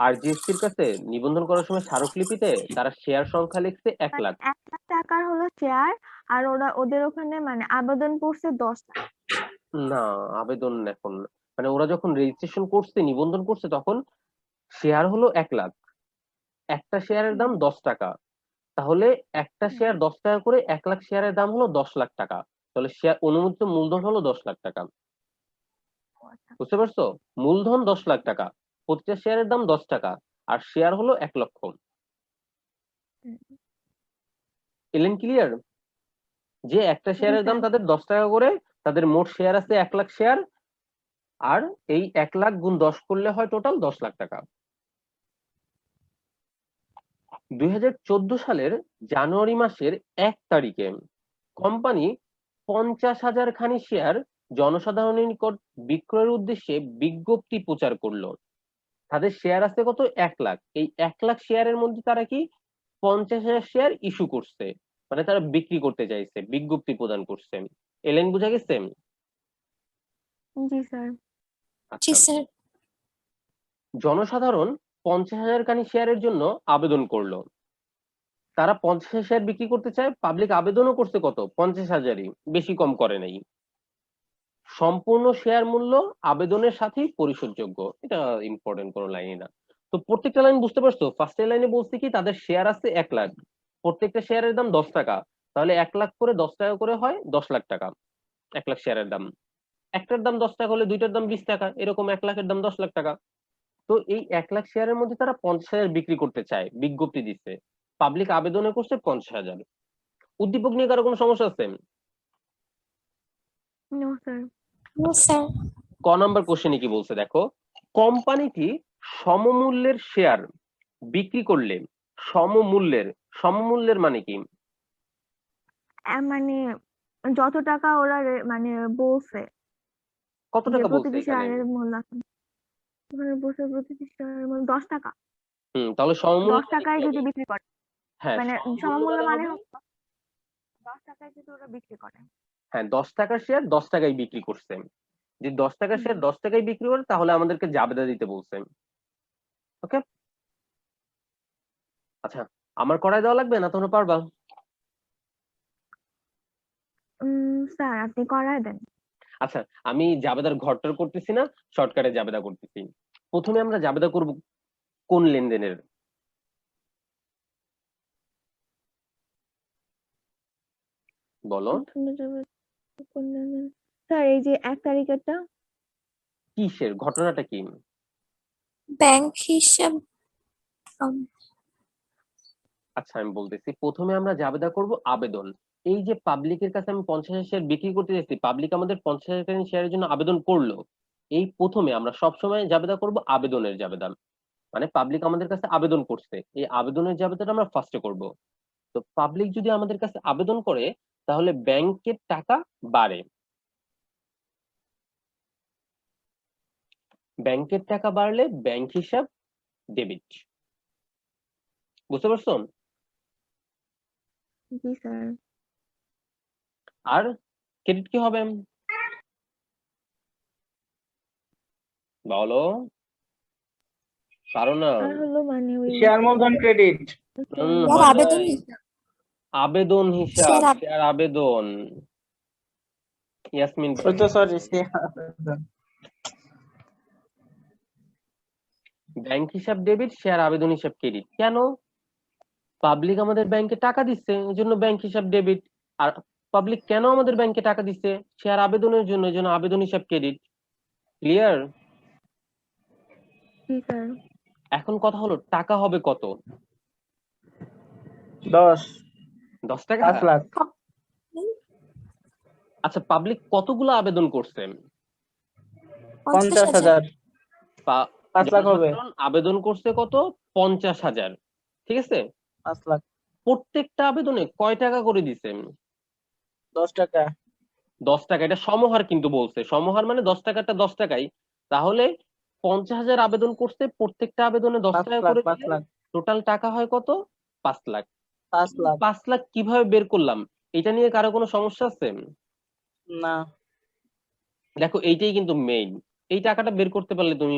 [SPEAKER 1] আরজিএসসির কাছে, নিবন্ধন করার সময় স্মারকলিপিতে তারা শেয়ার সংখ্যা লিখছে 1 লাখ।
[SPEAKER 2] 1 লাখ টাকার হলো শেয়ার, আর ওদের ওখানে মানে আবেদন করছে 10 লাখ।
[SPEAKER 1] না, আবেদন এখন মানে ওরা যখন রেজিস্ট্রেশন করছে, নিবন্ধন করছে, তখন শেয়ার হলো 1 লাখ, একটা শেয়ারের দাম 10 টাকা। তাহলে একটা শেয়ার 10 টাকা করে, 1 লাখ শেয়ারের দাম হলো 10 লাখ টাকা। তাহলে শেয়ার অনুমোদিত মূলধন হলো 10 লাখ টাকা। বুঝতে পারছো? মূলধন 10 লাখ টাকা, প্রতিটা শেয়ারের দাম 10 টাকা, আর শেয়ার হলো 1 লক্ষ। এলেন ক্লিয়ার? যে একটা শেয়ারের দাম তাদের 10 টাকা করে, তাদের মোট শেয়ার আছে 1 লাখ শেয়ার, আর এই 1 লাখ গুণ 10 করলে হয় টোটাল 10 লাখ টাকা। 2014 সালের জানুয়ারি মাসের 1 তারিখে কোম্পানি 50,000 খানি শেয়ার জনসাধারণের নিকট বিক্রয়ের উদ্দেশ্যে বিজ্ঞপ্তি প্রচার করলো। তাদের শেয়ার আছে কত? 1 লাখ। এই 1 লাখ শেয়ারের মধ্যে তারা কি 50,000 শেয়ার ইস্যু করছে, মানে তারা বিক্রি করতে চাইছে, বিজ্ঞপ্তি প্রদান করছে। এলেন, বুঝা গেছে?
[SPEAKER 2] জি স্যার।
[SPEAKER 4] জি
[SPEAKER 1] আচ্ছা,
[SPEAKER 4] স্যার।
[SPEAKER 1] জনসাধারণ 50,000 খানি শেয়ারের জন্য আবেদন করলো। তারা 50,000 শেয়ার বিক্রি করতে চায়, পাবলিক আবেদনও করছে কত? 50,000ই, বেশি কম করে নাই। সম্পূর্ণ শেয়ার মূল্য আবেদনের সাথেই পরিশোধযোগ্য। এটা ইম্পর্টেন্ট কোনো লাইনই না। তো প্রত্যেকটা লাইন বুঝতে পারছো? ফার্স্টের লাইনে বলছি কি, তাদের শেয়ার আছে 1 লাখ, প্রত্যেকটা শেয়ারের দাম 10 টাকা, তাহলে 1 লাখ করে 10 টাকা করে হয় 10 লাখ টাকা। 1 লাখ শেয়ারের দাম, একটার দাম 10 টাকা হলে দুইটার দাম 20 টাকা, এরকম 1 লাখের দাম 10 লাখ টাকা। তো এই 1 লাখ শেয়ারের মধ্যে তারা 50,000 বিক্রি করতে চায়, বিজ্ঞপ্তি দিচ্ছে, পাবলিক আবেদনে করছে 50,000। উদ্দীপক নিয়ে কারো কোনো সমস্যা আছে?
[SPEAKER 2] No sir.
[SPEAKER 4] No sir.
[SPEAKER 1] ক নাম্বার কোশ্চেনে কি বলছে দেখো, কোম্পানিটি সমমূল্যের শেয়ার বিক্রি করলে, সমমূল্যের মানে কি?
[SPEAKER 2] মানে যত টাকা ওরা মানে বলছে
[SPEAKER 1] কত
[SPEAKER 2] যে
[SPEAKER 1] টাকা বলছে
[SPEAKER 2] প্রতিটি
[SPEAKER 1] এখানে?
[SPEAKER 2] শেয়ারের মূল্য ওখানে বলছে প্রতিটি শেয়ারের মূল্য 10 টাকা।
[SPEAKER 1] তাহলে সমমূল্য
[SPEAKER 2] 10
[SPEAKER 1] মানে
[SPEAKER 2] টাকায়
[SPEAKER 1] কি
[SPEAKER 2] যদি
[SPEAKER 1] হবে?
[SPEAKER 2] বিক্রি করে,
[SPEAKER 1] হ্যাঁ,
[SPEAKER 2] মানে
[SPEAKER 1] সমমূল্য
[SPEAKER 2] সমমূল্য মানে
[SPEAKER 1] হবে,
[SPEAKER 2] হলো 10 টাকায় যদি ওরা বিক্রি করে।
[SPEAKER 1] হ্যাঁ, 10 টাকার শেয়ার 10 টাকায় বিক্রি করছে। যে 10 টাকার শেয়ার 10 টাকায় বিক্রি করে, তাহলে আমাদেরকে জাবেদা দিতে বলছে। ওকে। আচ্ছা, আমার করায় দেওয়া লাগবে না, তোমরা পারবা?
[SPEAKER 2] স্যার আপনি করায় দেন।
[SPEAKER 1] আচ্ছা, আমি জাবেদার ঘরটার করতেছি না, শর্টকাটে জাবেদা করতেছি। প্রথমে আমরা জাবেদা করব কোন লেনদেনের? বলো।
[SPEAKER 2] স্যার এই যে 1 তারিখেরটা।
[SPEAKER 1] কিসের ঘটনাটা কি?
[SPEAKER 4] ব্যাংক হিসাব।
[SPEAKER 1] আচ্ছা, আমি বলতেছি, প্রথমে আমরা জাবেদা করব আবেদন। এই যে পাবলিকের কাছে আমি 50,000 শেয়ার বিক্রি করতে যাচ্ছি, পাবলিক আমাদের 50,000 শেয়ারের জন্য আবেদন করলো, এই প্রথমে আমরা সবসময় জাবেদা করব আবেদনের জাবেদা, মানে পাবলিক আমাদের কাছে আবেদন করছে, এই আবেদনের জাবেদাটা আমরা ফার্স্টে করব। তো পাবলিক যদি আমাদের কাছে আবেদন করে তাহলে ব্যাংকের টাকা বাড়ে, ব্যাংকের টাকা বাড়লে ব্যাংক হিসাব ডেবিট। বুঝতে পারছো?
[SPEAKER 2] জি স্যার।
[SPEAKER 1] আর ক্রেডিট কি হবে বলো? পারো না?
[SPEAKER 2] আর হলো মানে ওই
[SPEAKER 3] শেয়ার মূলধন ক্রেডিট।
[SPEAKER 4] স্যার
[SPEAKER 1] হয়
[SPEAKER 4] আবেদন
[SPEAKER 1] নাই। আবেদন হিসাব,
[SPEAKER 4] শেয়ার
[SPEAKER 1] শেয়ার আবেদন। ইয়াসমিন
[SPEAKER 3] ওই তো সরি,
[SPEAKER 1] ব্যাংক হিসাব ডেবিট, শেয়ার আবেদন হিসাব ক্রেডিট। কেন? পাবলিক আমাদের ব্যাংকে টাকা দিচ্ছে এই জন্য ব্যাংক হিসাব ডেবিট, আর পাবলিক কেন আমাদের ব্যাংকে টাকা দিচ্ছে? শেয়ার আবেদনের জন্য, এই জন্য আবেদন হিসাব ক্রেডিট। ক্লিয়ার?
[SPEAKER 2] জি স্যার।
[SPEAKER 1] এখন কথা হলো টাকা হবে কত?
[SPEAKER 3] 10
[SPEAKER 1] টাকা?
[SPEAKER 3] 5 লাখ।
[SPEAKER 1] আচ্ছা, পাবলিক কতগুলো আবেদন করছে?
[SPEAKER 3] 50,000। 5 লাখ হবে।
[SPEAKER 1] জনসাধারণ আবেদন করছে কত? 50,000। ঠিক আছে,
[SPEAKER 3] 5 লাখ।
[SPEAKER 1] প্রত্যেকটা আবেদনে কয় টাকা করে দিছে?
[SPEAKER 3] 10 টাকা।
[SPEAKER 1] 10 টাকা। এটা সমহার কিন্তু বলছে, সমহার মানে 10 টাকাটা 10 টাকাই। তাহলে 50,000 আবেদন করছে, প্রত্যেকটা আবেদনে 10 টাকা করে
[SPEAKER 3] 5
[SPEAKER 1] দিলে
[SPEAKER 3] লাখ।
[SPEAKER 1] টোটাল টাকা হয় কত? 5 লাখ।
[SPEAKER 3] 5 লাখ।
[SPEAKER 1] 5 লাখ কিভাবে বের করলাম? এটা নিয়ে কারো কোনো সমস্যা আছে?
[SPEAKER 3] না।
[SPEAKER 1] দেখো এইটাই কিন্তু মেইন, এই টাকাটা বের করতে পারলে তুমি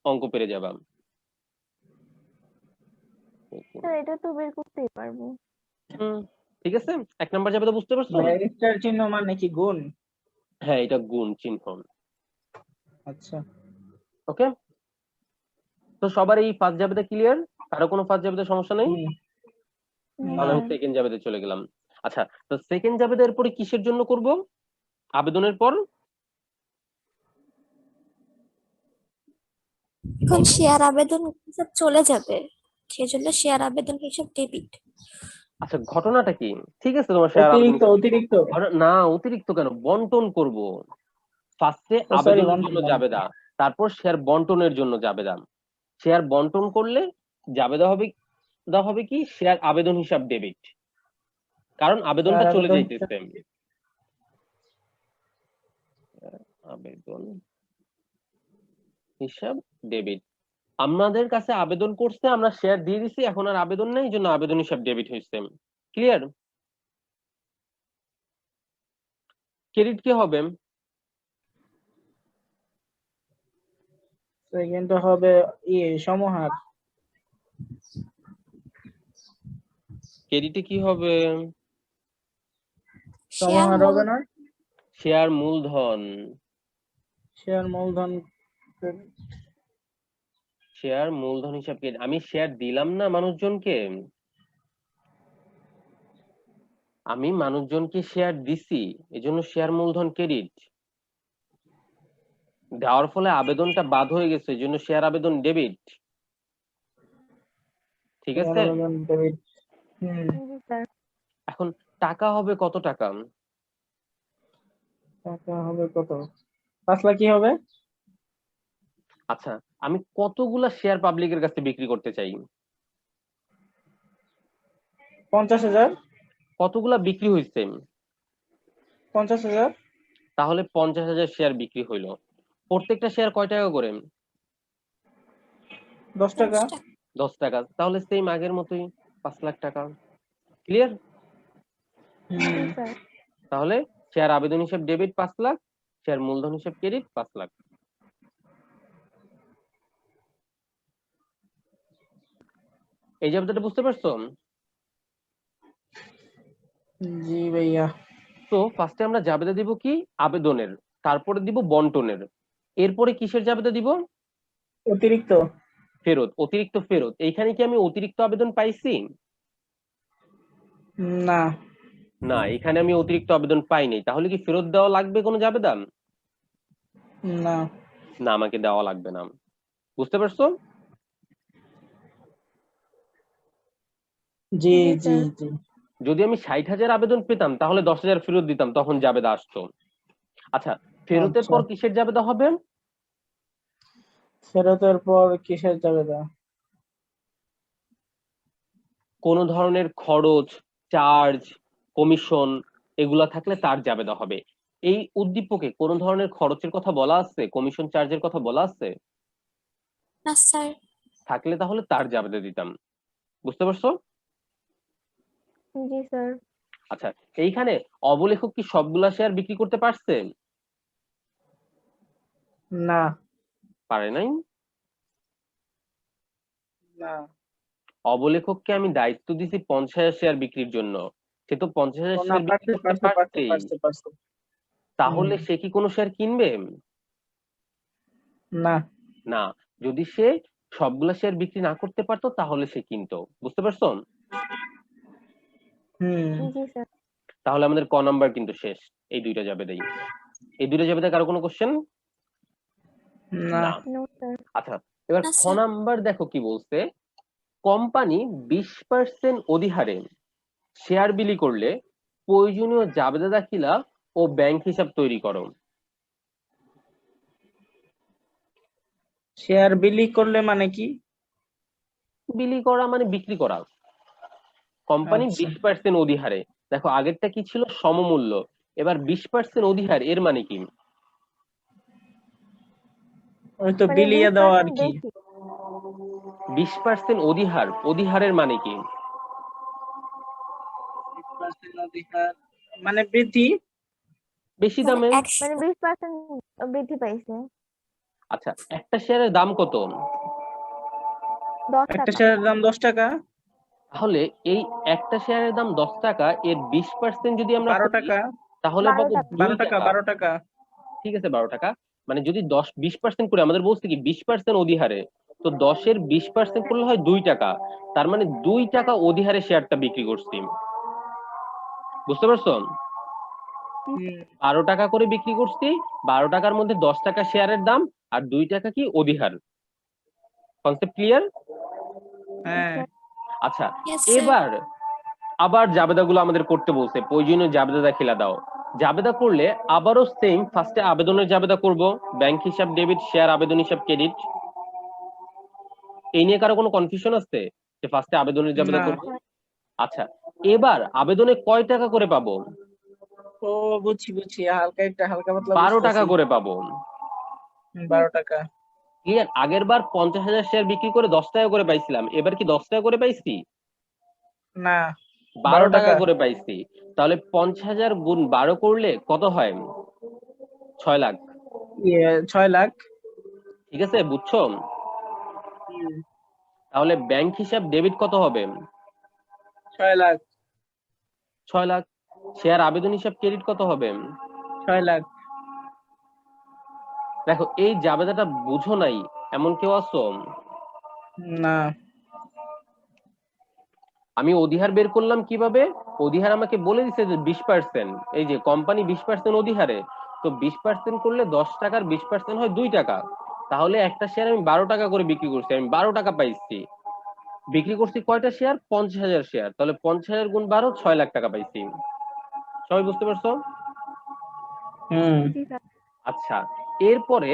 [SPEAKER 1] অঙ্ক পেরে যাবা।
[SPEAKER 2] স্যার এটা তো বের করতেই পারবো।
[SPEAKER 1] ঠিক আছে, 1 নাম্বার যাবে তো, বুঝতে পারছো?
[SPEAKER 3] ব্যারিস্টার চিহ্ন মানে কি গুণ?
[SPEAKER 1] হ্যাঁ, এটা গুণ চিহ্ন।
[SPEAKER 3] আচ্ছা।
[SPEAKER 1] ওকে, তো সবার এই ফার্স্ট জাবেদা ক্লিয়ার? কারো কোনো ফার্স্ট জাবেদার সমস্যা নেই? তাহলে আমি
[SPEAKER 2] না।
[SPEAKER 1] সেকেন্ড জাবেদে চলে গেলাম। আচ্ছা, তো সেকেন্ড জাবেদার পরে কিসের জন্য করব? আবেদনের পর
[SPEAKER 4] এখন শেয়ার আবেদন হিসাব চলে যাবে, সেজন্য শেয়ার আবেদন হিসাব ডেবিট।
[SPEAKER 1] আচ্ছা, ঘটনাটা কি? ঠিক আছে, তোমার শেয়ার আবেদন
[SPEAKER 3] অতিরিক্ত।
[SPEAKER 1] না, অতিরিক্ত কেন? বন্টন করব। ফার্স্টে
[SPEAKER 3] সরি,
[SPEAKER 1] আবেদনের জন্য জাবেদা, তারপর শেয়ার বন্টনের জন্য জাবেদা। শেয়ার বন্টন করলে জাবেদা হবে, কি শেয়ার আবেদন হিসাব ডেবিট, কারণ আবেদনটা চলে যাইতেছে। আবেদন হিসাব ডেবিট, আমাদের কাছে আবেদন করছে, আমরা শেয়ার দিয়ে দিছি, এখন আর আবেদন নেই, এই জন্য আবেদন হিসাব ডেবিট হয়েছে। ক্লিয়ার? ক্রেডিট কি হবে?
[SPEAKER 3] সেকেন্ড হবে সমহার।
[SPEAKER 1] ক্রেডিটে কি হবে?
[SPEAKER 4] শেয়ার
[SPEAKER 3] সমহার হবে না?
[SPEAKER 1] শেয়ার মূলধন।
[SPEAKER 3] শেয়ার মূলধন।
[SPEAKER 1] শেয়ার মূলধন হিসাব ক্রেডিট। আমি শেয়ার দিলাম না মানুষজনকে, আমি মানুষজনকে শেয়ার দিছি, এজন্য শেয়ার মূলধন ক্রেডিট। দেওয়ার ফলে আবেদনটা বাদ হয়ে গেছে, এই জন্য শেয়ার আবেদন ডেবিট। ঠিক আছে,
[SPEAKER 2] জি স্যার।
[SPEAKER 1] এখন টাকা হবে কত টাকা?
[SPEAKER 3] টাকা হবে কত? 5 লাখ কি হবে?
[SPEAKER 1] আচ্ছা, আমি কতগুলা শেয়ার পাবলিকের কাছে বিক্রি করতে চাই?
[SPEAKER 3] 50,000।
[SPEAKER 1] কতগুলা বিক্রি হয়েছে?
[SPEAKER 3] 50,000।
[SPEAKER 1] তাহলে 50,000 শেয়ার বিক্রি হইলো। প্রত্যেকটা শেয়ার কয় টাকা করে?
[SPEAKER 3] 10 টাকা।
[SPEAKER 1] 10 টাকা। তাহলে সেম আগের মতোই 5 লাখ টাকা। ক্লিয়ার?
[SPEAKER 2] জি স্যার।
[SPEAKER 1] তাহলে শেয়ার আবেদন হিসাব ডেবিট 5 লাখ, শেয়ার মূলধন হিসাব ক্রেডিট 5 লাখ। এই জাবেদাটা বুঝতে পারছো?
[SPEAKER 3] জি ভাইয়া।
[SPEAKER 1] তো ফার্স্টে আমরা জাবেদা দিব কি? আবেদনের, তারপরে দিব বন্টনের, এরপরে কিসের জাবেদা দিব?
[SPEAKER 3] অতিরিক্ত।
[SPEAKER 1] ফেরত। অতিরিক্ত ফেরত। এইখানে কি আমি অতিরিক্ত আবেদন পাইছি?
[SPEAKER 3] না।
[SPEAKER 1] না, এখানে আমি অতিরিক্ত আবেদন পাইনি। তাহলে কি ফেরত দেওয়া লাগবে কোনো জাবেদা?
[SPEAKER 3] না।
[SPEAKER 1] না, আমাকে দেওয়া লাগবে না। বুঝতে পারছো?
[SPEAKER 3] জি
[SPEAKER 2] জি
[SPEAKER 3] জি
[SPEAKER 2] স্যার।
[SPEAKER 3] জি।
[SPEAKER 1] যদি আমি 60,000 আবেদন পেতাম তাহলে 10,000 ফেরত দিতাম, তখন জাবেদা আসতো। আচ্ছা, ফেরতের
[SPEAKER 3] আচ্ছা,
[SPEAKER 1] পর কিসের জাবেদা হবে?
[SPEAKER 3] ফেরতের পর কিসের জাবেদা?
[SPEAKER 1] কোন ধরনের খরচ, চার্জ, কমিশন এগুলা থাকলে তার জাবেদা হবে। এই উদ্দীপকে কোন ধরনের খরচের কথা বলা আছে, কমিশন চার্জের কথা বলা আছে?
[SPEAKER 4] না স্যার।
[SPEAKER 1] থাকলে তাহলে তার জাবেদা দিতাম। বুঝতে পারছো?
[SPEAKER 2] জি স্যার।
[SPEAKER 1] আচ্ছা, এইখানে অবলেখক কি সবগুলা শেয়ার বিক্রি করতে পারছে?
[SPEAKER 3] না,
[SPEAKER 1] পারে নাই।
[SPEAKER 3] না,
[SPEAKER 1] অবলেখককে আমি দায়িত্ব দিছি 50,000 শেয়ার বিক্রির জন্য, সে তো 50,000
[SPEAKER 3] ও না,
[SPEAKER 1] শেয়ার বিক্রি
[SPEAKER 3] পারছে
[SPEAKER 1] করতে
[SPEAKER 3] পারছে পারছে
[SPEAKER 1] পারছেই।
[SPEAKER 3] পারছে পারছে।
[SPEAKER 1] তাহলে সে কি কোনো শেয়ার কিনবে?
[SPEAKER 3] না।
[SPEAKER 1] না। যদি সে সবগুলা শেয়ার বিক্রি না করতে পারতো তাহলে সে কিনতো। বুঝতে পারছো?
[SPEAKER 2] জি স্যার।
[SPEAKER 1] তাহলে আমাদের ক নাম্বার কিন্তু শেষ। এই দুইটা যাবে দেই। এই দুইটা যাবে, কারো কোনো কোশ্চেন?
[SPEAKER 3] না।
[SPEAKER 1] না।
[SPEAKER 2] No sir.
[SPEAKER 1] আচ্ছা, এবার
[SPEAKER 4] না
[SPEAKER 1] খ
[SPEAKER 4] স্যার।
[SPEAKER 1] নাম্বার দেখো কি বলছে। কোম্পানি 20% অধিহারে শেয়ার বিলি করলে প্রয়োজনীয় জাবেদা দাখিলা ও ব্যাংক হিসাব তৈরি করো।
[SPEAKER 3] শেয়ার বিলি করলে মানে কি?
[SPEAKER 1] বিলি করা মানে বিক্রি করা। কোম্পানি
[SPEAKER 3] আচ্ছা,
[SPEAKER 1] 20% অধিহারে, দেখো আগেরটা কি ছিল, সমমূল্য, এবার 20% অধিহার এর মানে কি?
[SPEAKER 3] ওই তো
[SPEAKER 2] মানে
[SPEAKER 3] বিলিয়ে দেওয়া আর
[SPEAKER 2] 20%
[SPEAKER 3] কি।
[SPEAKER 2] বেশি।
[SPEAKER 1] 20% অধিহার, অধিহারের মানে কি?
[SPEAKER 3] 20% অধিকার মানে বৃদ্ধি।
[SPEAKER 1] বেশি
[SPEAKER 4] মানে
[SPEAKER 1] দামে।
[SPEAKER 4] 100।
[SPEAKER 2] মানে 20% বৃদ্ধি পাইছে।
[SPEAKER 1] আচ্ছা, একটা শেয়ারের দাম কত?
[SPEAKER 2] 10
[SPEAKER 3] একটা
[SPEAKER 2] টাকা।
[SPEAKER 3] শেয়ারের দাম 10 টাকা।
[SPEAKER 1] তাহলে এই একটা শেয়ারের দাম 10 টাকা, এর 20% যদি আমরা
[SPEAKER 3] 12
[SPEAKER 1] করি
[SPEAKER 3] টাকা।
[SPEAKER 1] তাহলে
[SPEAKER 2] 12
[SPEAKER 1] পাবো
[SPEAKER 2] টাকা।
[SPEAKER 1] 2
[SPEAKER 3] 12 টাকা,
[SPEAKER 1] টাকা।
[SPEAKER 3] 12 টাকা।
[SPEAKER 1] ঠিক আছে, 12 টাকা। মানে যদি 20% করে, আমাদের বলছে কি 20% অধিহারে, তো 10-এর 20% করলে হয় 2 টাকা। তার মানে 2 টাকা অধিহারে শেয়ারটা বিক্রি করছি। বুঝতে পারছো?
[SPEAKER 3] হুম,
[SPEAKER 1] 12 টাকা করে বিক্রি করছি, 12 টাকার মধ্যে 10 টাকা শেয়ারের দাম, আর 2 টাকা কি অধিহার। Concept clear?
[SPEAKER 3] হ্যাঁ।
[SPEAKER 1] আচ্ছা,
[SPEAKER 4] ইয়েস স্যার।
[SPEAKER 1] এবার আবার জাবেদাগুলো আমাদের করতে বলছে, প্রয়োজনীয় জাবেদা দাখিলা দাও। জাবেদা করলে আবারও সেম, ফার্স্টে আবেদনের জাবেদা করব, ব্যাংক হিসাব ডেবিট, শেয়ার আবেদন হিসাব ক্রেডিট। এই নিয়ে কারো কোনো কনফিউশন আছে যে ফার্স্টে আবেদনের জাবেদা
[SPEAKER 3] না।
[SPEAKER 1] করব? আচ্ছা, এবার আবেদনে কয় টাকা করে পাবো?
[SPEAKER 3] ও, বুঝছি বুঝছি, হালকা একটা হালকা পাতলা
[SPEAKER 1] 12 টাকা
[SPEAKER 3] বুঝতেছি।
[SPEAKER 1] করে পাবো।
[SPEAKER 3] 12 টাকা।
[SPEAKER 1] ক্লিয়ার? আগের বার 50,000 শেয়ার বিক্রি করে 10 টাকা করে পাইছিলাম, এবার কি 10 টাকা করে পাইছি?
[SPEAKER 3] না,
[SPEAKER 1] 12
[SPEAKER 3] 12
[SPEAKER 1] টাকা
[SPEAKER 3] টাকা।
[SPEAKER 1] করে পাইছি। তাহলে 50,000 গুণ 12 করলে কত হয়? 6 লাখ।
[SPEAKER 3] 6 লাখ।
[SPEAKER 1] ঠিক আছে, বুঝছো?
[SPEAKER 3] হুম,
[SPEAKER 1] তাহলে ব্যাংক হিসাব ডেবিট কত হবে?
[SPEAKER 3] 6 লাখ।
[SPEAKER 1] 6 লাখ। শেয়ার আবেদন হিসাব ক্রেডিট কত হবে?
[SPEAKER 3] 6 লাখ।
[SPEAKER 1] দেখো, এই জাবেদাটা বুঝো নাই এমন কেউ আছো?
[SPEAKER 3] না।
[SPEAKER 1] আমি অধিহার বের করলাম কিভাবে? অধিহার আমাকে বলে দিছে যে 20%, এই যে কোম্পানি 20% অধিহারে, তো 20% করলে 10 টাকার 20% হয় 2 টাকা। তাহলে একটা শেয়ার আমি 12 টাকা করে বিক্রি করছি, আমি 12 টাকা পাইছি। বিক্রি করছি কয়টা শেয়ার? 50,000 শেয়ার। তাহলে 50,000 গুণ 12, 6 লাখ টাকা পাইছি। সবাই বুঝতে পারছো?
[SPEAKER 3] হুম।
[SPEAKER 2] জি স্যার।
[SPEAKER 1] আচ্ছা, এরপরে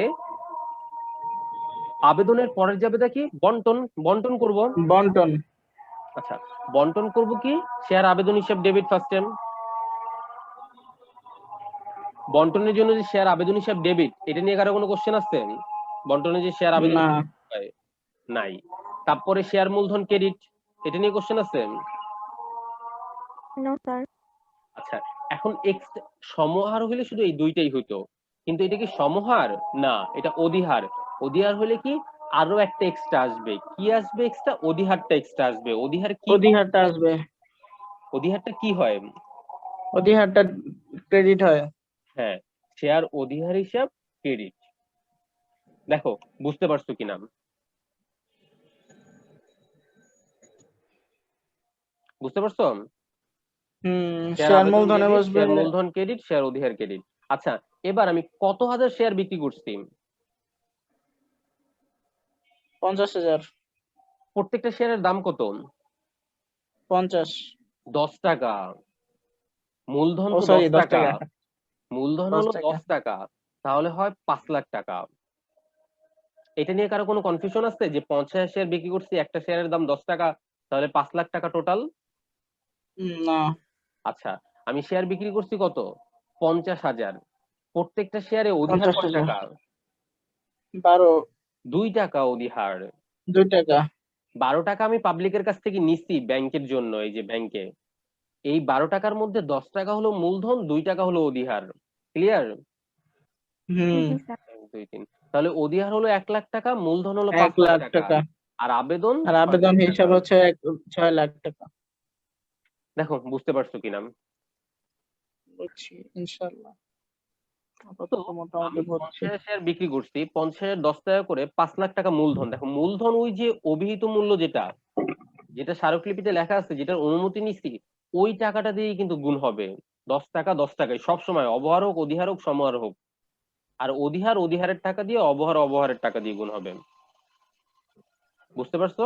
[SPEAKER 1] আবেদনের পরের জাবেদা কি? বন্টন। বন্টন করব।
[SPEAKER 3] বন্টন।
[SPEAKER 1] আচ্ছা, বন্টন করব কি? শেয়ার আবেদন হিসাব ডেবিট ফার্স্ট টাইম। বন্টনের জন্য যে শেয়ার আবেদন হিসাব ডেবিট, এটা নিয়ে কারো কোনো কোশ্চেন আছে? বন্টনে যে শেয়ার আবেদন
[SPEAKER 3] না।
[SPEAKER 1] হিসাব হয়, নাই। তারপরে শেয়ার মূলধন ক্রেডিট, এটা নিয়ে কোশ্চেন আছে?
[SPEAKER 2] No sir.
[SPEAKER 1] আচ্ছা, এখন সমহার হলে শুধু এই দুইটাই হইতো, কিন্তু এটা কি সমহার? না, এটা অধিহার। অধিহার হলে কি আরো একটা এক্সট্রা আসবে। কি আসবে এক্সট্রা? অধিহারটা এক্সট্রা আসবে। অধিহার কি হয়?
[SPEAKER 3] অধিহারটা আসবে।
[SPEAKER 1] অধিহারটা কি হয়?
[SPEAKER 3] অধিহারটা ক্রেডিট হয়।
[SPEAKER 1] হ্যাঁ, শেয়ার অধিহার হিসাব ক্রেডিট। দেখো, বুঝতে পারছো কিনা? বুঝতে পারছো?
[SPEAKER 3] হুম,
[SPEAKER 1] শেয়ার
[SPEAKER 3] শেয়ার
[SPEAKER 1] আবেদন
[SPEAKER 3] মূলধনে
[SPEAKER 1] ডেবিট,
[SPEAKER 3] বসবে।
[SPEAKER 1] শেয়ার মূলধন ক্রেডিট, শেয়ার অধিহার ক্রেডিট। আচ্ছা, এবার আমি কত হাজার শেয়ার বিক্রি করছি?
[SPEAKER 3] 50,000।
[SPEAKER 1] প্রত্যেকটা শেয়ারের দাম কত?
[SPEAKER 3] 50।
[SPEAKER 1] 10 টাকা, মূলধন
[SPEAKER 3] ও
[SPEAKER 1] তো
[SPEAKER 3] সরি
[SPEAKER 1] 10
[SPEAKER 3] 10
[SPEAKER 1] টাকা,
[SPEAKER 3] টাকা
[SPEAKER 1] মূলধন
[SPEAKER 3] 10
[SPEAKER 1] হলো
[SPEAKER 3] টাকা
[SPEAKER 1] 10 টাকা, তাহলে হয় 5 লাখ টাকা। এটা নিয়ে কারো কোনো কনফিউশন আছে যে 50 শেয়ার বিক্রি করছি, একটা শেয়ারের দাম 10 টাকা, তাহলে 5 লাখ টাকা টোটাল?
[SPEAKER 3] না
[SPEAKER 1] আচ্ছা, আমি শেয়ার বিক্রি করছি কত? 50,000। প্রত্যেকটা শেয়ারে অধিহার
[SPEAKER 3] 50
[SPEAKER 1] কত
[SPEAKER 3] টাকা
[SPEAKER 1] টাকা?
[SPEAKER 3] 12
[SPEAKER 1] 2 টাকা অধিহার।
[SPEAKER 3] 2 টাকা
[SPEAKER 1] 12 টাকা আমি পাবলিকের কাছ থেকে নিচ্ছি ব্যাংকের জন্য, এই যে ব্যাংকে। এই 12 টাকার মধ্যে 10 টাকা হলো মূলধন, 2 টাকা হলো অধিহার। ক্লিয়ার?
[SPEAKER 3] হুম
[SPEAKER 2] জি স্যার।
[SPEAKER 1] 1 2 3, তাহলে অধিহার হলো 1 লাখ টাকা, মূলধন হলো
[SPEAKER 3] 1
[SPEAKER 1] 5 লাখ
[SPEAKER 3] লাখ
[SPEAKER 1] টাকা,
[SPEAKER 3] টাকা
[SPEAKER 1] আর আবেদন
[SPEAKER 3] আর
[SPEAKER 1] 6
[SPEAKER 3] আবেদন
[SPEAKER 1] লাখ টাকা।
[SPEAKER 3] হিসাব হচ্ছে 6 লাখ টাকা।
[SPEAKER 1] দেখো বুঝতে পারছো কিনা?
[SPEAKER 3] বুঝছি ইনশাআল্লাহ,
[SPEAKER 1] তো
[SPEAKER 3] আপাতত মোটামুটি
[SPEAKER 1] আমি
[SPEAKER 3] বুঝছি।
[SPEAKER 1] 50 শেয়ার বিক্রি করছি, 50 10 টাকা করে, 5 লাখ টাকা মূলধন। দেখো মূলধন ওই যে অভিহিত মূল্য যেটা, যেটা স্মারকলিপিতে লেখা আছে, যেটার অনুমতি নিচ্ছি, ওই টাকাটা দিয়েই কিন্তু গুণ হবে। 10 টাকা 10 টাকায় সব সময়, অবহার হোক অধিহার হোক সমাহার হোক। আর অধিহার অধিহারের টাকা দিয়ে, অবহার অবহারের টাকা দিয়ে গুণ হবে। বুঝতে পারছো?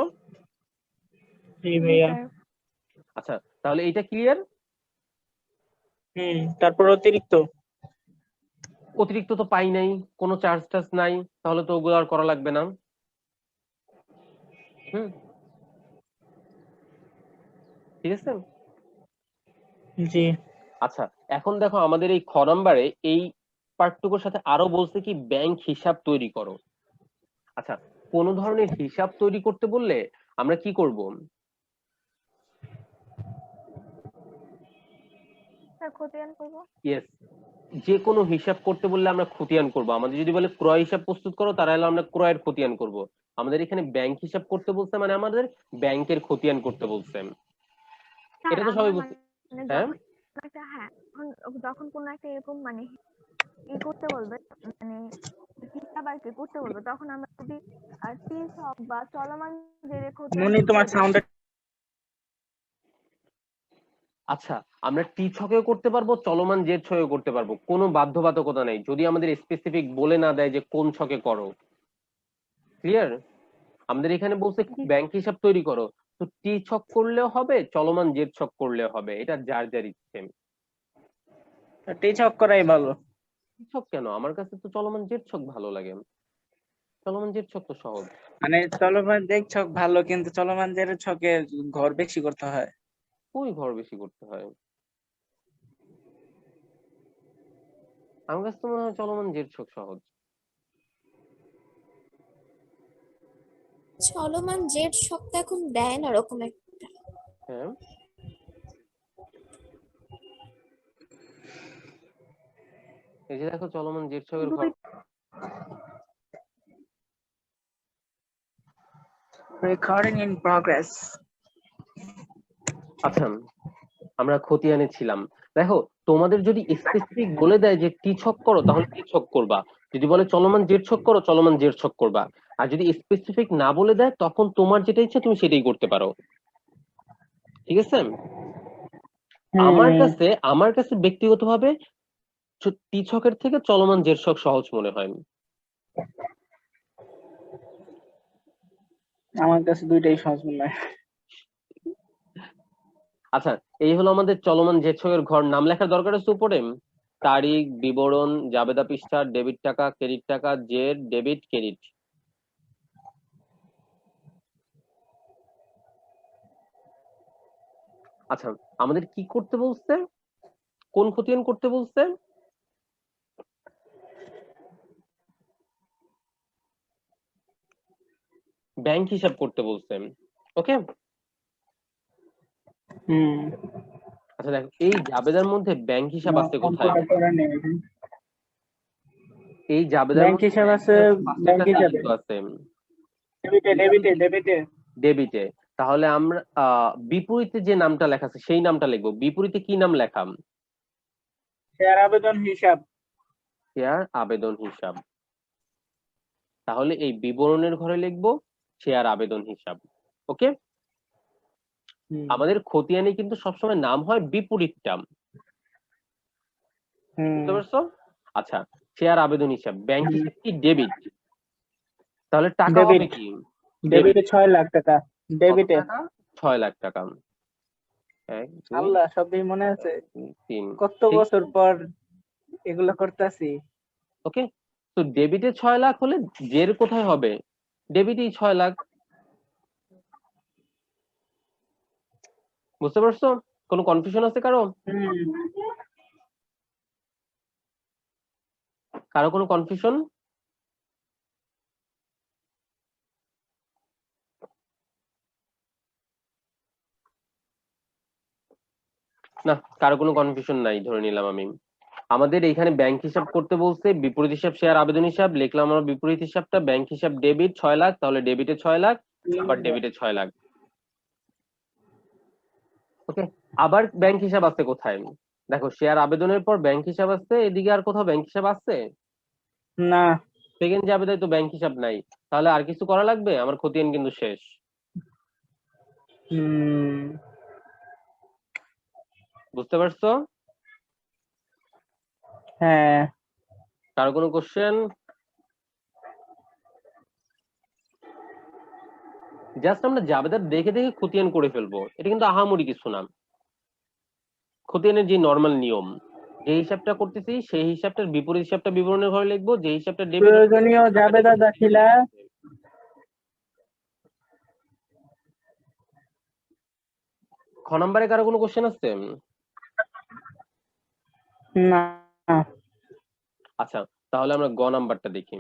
[SPEAKER 3] জি
[SPEAKER 2] জি
[SPEAKER 3] ভাইয়া।
[SPEAKER 2] স্যার।
[SPEAKER 1] আচ্ছা, তাহলে এইটা ক্লিয়ার?
[SPEAKER 3] তারপর অতিরিক্ত
[SPEAKER 1] অতিরিক্ত তো পাই নাই, কোনো চার্জ টার্জ নাই, তাহলে তো ওগুলো আর করা লাগবে না। হুম, ঠিক আছে।
[SPEAKER 3] জি
[SPEAKER 1] আচ্ছা, এখন দেখো আমাদের এই খ নাম্বারে এই পার্টটুকুর সাথে আরো বলছে কি ব্যাংক হিসাব তৈরি করো। আচ্ছা, কোন ধরনের হিসাব তৈরি করতে বললে আমরা কি করব?
[SPEAKER 2] স্যার খতিয়ান করবো।
[SPEAKER 1] ইয়েস, যে কোনো হিসাব করতে বললে আমরা খতিয়ান করব। আমাদের যদি বলে ক্রয় হিসাব প্রস্তুত করো, তাহলে আমরা ক্রয়ের খতিয়ান করব। আমাদের এখানে ব্যাংক হিসাব করতে বলছে, মানে আমাদের ব্যাংকের খতিয়ান করতে বলছে।
[SPEAKER 2] স্যার
[SPEAKER 1] এটা তো
[SPEAKER 2] আমার
[SPEAKER 1] সবাই বুঝতে।
[SPEAKER 2] মানে
[SPEAKER 1] হ্যাঁ,
[SPEAKER 2] যখন একটা, হ্যাঁ, যখন কোনো একটা এরকম মানে করতে বলবে, মানে হিসাব আর কি করতে বলবে, তখন আমরা যদি টি ছক বা চলমান যে খতিয়ান
[SPEAKER 3] মনি তোমার
[SPEAKER 2] করে দিই।
[SPEAKER 3] সাউন্ড
[SPEAKER 1] আচ্ছা, আমরা টি ছকেও করতে পারবো, চলমান জেড ছকেও করতে পারবো, কোনো বাধ্যবাধকতা নেই, যদি আমাদের স্পেসিফিক বলে না দেয় যে কোন ছকে করো। ক্লিয়ার? আমাদের এখানে বলছে
[SPEAKER 2] জি
[SPEAKER 1] ব্যাংক হিসাব তৈরি করো, তো টি ছক করলেও হবে, চলমান জেড ছক করলেও হবে, এটা যার যার ইচ্ছে।
[SPEAKER 3] টি ছক করাই ভালো।
[SPEAKER 1] টি ছক কেন? আমার কাছে তো চলমান জেড ছক ভালো লাগে। চলমান জেড ছক তো সহজ।
[SPEAKER 3] মানে চলমান দেখ ছক ভালো, কিন্তু চলমান যে ছকে ঘর বেশি করতে হয়।
[SPEAKER 1] ওই ঘর বেশি করতে হয়। আমার কাছে তো মনে হয় চলমান জেড ছক সহজ।
[SPEAKER 4] চলমান জেট শকটা এখন দেয় না ওরকম একটা।
[SPEAKER 1] হ্যাঁ, এই যে দেখো চলমান জেড ছকের ঘর।
[SPEAKER 2] দুই
[SPEAKER 3] রেকর্ডিং ইন প্রগ্রেস।
[SPEAKER 1] আচ্ছা, আমরা খতিয়ানে ছিলাম। দেখো, তোমাদের যদি স্পেসিফিক বলে দেয় যে টি ছক করো, তাহলে টি ছক করবা। যদি বলে চলমান জেড ছক করো, চলমান জেড ছক করবা। আর যদি স্পেসিফিক না বলে দেয়, তখন তোমার যেটা ইচ্ছা তুমি সেটাই করতে পারো। ঠিক আছে? আমার কাছে ব্যক্তিগতভাবে টি ছকের থেকে চলমান জেড ছক সহজ মনে হয়।
[SPEAKER 3] আমার কাছে দুইটাই সহজ মনে হয়।
[SPEAKER 1] আচ্ছা, এই হলো আমাদের চলমান জেড ছকের ঘর। নাম লেখার দরকার আছে উপরে। তারিখ, বিবরণ, জাবেদা পৃষ্ঠা, ডেবিট টাকা, ক্রেডিট টাকা, জেড, ডেবিট, ক্রেডিট। আচ্ছা, আমাদের কি করতে বলছে? কোন খতিয়ান করতে বলছে? ব্যাংক হিসাব করতে বলছেন। ওকে। আচ্ছা দেখো, এই জাবেদার মধ্যে ব্যাংক হিসাব আছে কোথায়? এই জাবেদার
[SPEAKER 3] ব্যাংক
[SPEAKER 1] মধ্যে
[SPEAKER 3] হিসাব
[SPEAKER 1] ব্যাংক
[SPEAKER 3] আছে,
[SPEAKER 1] হিসাব পাঁচের
[SPEAKER 3] ব্যাংক
[SPEAKER 1] কাছেই
[SPEAKER 3] হিসাবে
[SPEAKER 1] কিন্তু আছে।
[SPEAKER 3] ডেবিটে
[SPEAKER 1] এটা আমি
[SPEAKER 3] ডেবিটে ডেবিটে
[SPEAKER 1] ডেবিটে। তাহলে আমরা বিপরীতে যে নামটা লেখা আছে সেই নামটা লিখবো। বিপরীতে কি নাম লেখা?
[SPEAKER 3] শেয়ার আবেদন হিসাব।
[SPEAKER 1] শেয়ার আবেদন হিসাব। তাহলে এই বিবরণের ঘরে লিখবো শেয়ার আবেদন হিসাব। ওকে। আমাদের খতিয়ানে কিন্তু সবসময় নাম হয় বিপরীতটা। বুঝতে পারছো? আচ্ছা, শেয়ার আবেদন হিসাব, ব্যাংক হিসাব কি ডেবিট, তাহলে টাকা হবে
[SPEAKER 3] ডেবিট
[SPEAKER 1] কি?
[SPEAKER 3] ডেবিটে 6 লাখ টাকা
[SPEAKER 1] কত
[SPEAKER 3] ডেবিটে
[SPEAKER 1] টাকা? 6 লাখ টাকা। 1 2
[SPEAKER 3] আল্লাহ সবই মনে আছে,
[SPEAKER 1] 3।
[SPEAKER 3] কত বছর পর এগুলো করতেছি।
[SPEAKER 1] ওকে, তো ডেবিটে 6 লাখ হলে জের কোথায় হবে? ডেবিটেই 6 লাখ। বুঝতে পারছো? কোনো কনফিউশন আছে কারো? কারো কোনো কনফিউশন? না, কারো কোনো কনফিউশন নাই ধরে নিলাম আমি। আমাদের এখানে ব্যাংক হিসাব করতে বলছে, বিপরীত হিসাব শেয়ার আবেদন হিসাব লিখলাম আমরা, বিপরীত হিসাবটা ব্যাংক হিসাব ডেবিট 6 লাখ, তাহলে ডেবিটে 6 লাখ, আবার ডেবিটে 6 লাখ। ওকে, আবার ব্যাংক হিসাব আছে কোথায়? দেখো, শেয়ার আবেদনের পর ব্যাংক হিসাব আছে, এদিকে আর কোথাও ব্যাংক হিসাব আছে?
[SPEAKER 3] না।
[SPEAKER 1] সেকেন্ড জাবেদায় তো ব্যাংক হিসাব নাই, তাহলে আর কিছু করা লাগবে? আমার খতিয়ান কিন্তু শেষ। বুঝতে পারছো?
[SPEAKER 3] হ্যাঁ।
[SPEAKER 1] কারো কোনো কোশ্চেন? জাস্ট আমরা জাবেদা দেখে দেখে খতিয়ান করে ফেলবো, এটা কিন্তু আহামরি কিছু না। খতিয়ানের যে নরমাল নিয়ম, যে হিসাবটা করতেছি সেই হিসাবটার বিপরীত হিসাবটা বিবরণের ঘরে লিখবো, যে হিসাবটা ডেবিট
[SPEAKER 3] প্রয়োজনীয় জাবেদা দাখিলা।
[SPEAKER 1] খ নম্বরে কারো কোনো কোশ্চেন আছে?
[SPEAKER 3] না।
[SPEAKER 1] আচ্ছা, তাহলে আমরা গ নাম্বারটা দেখি।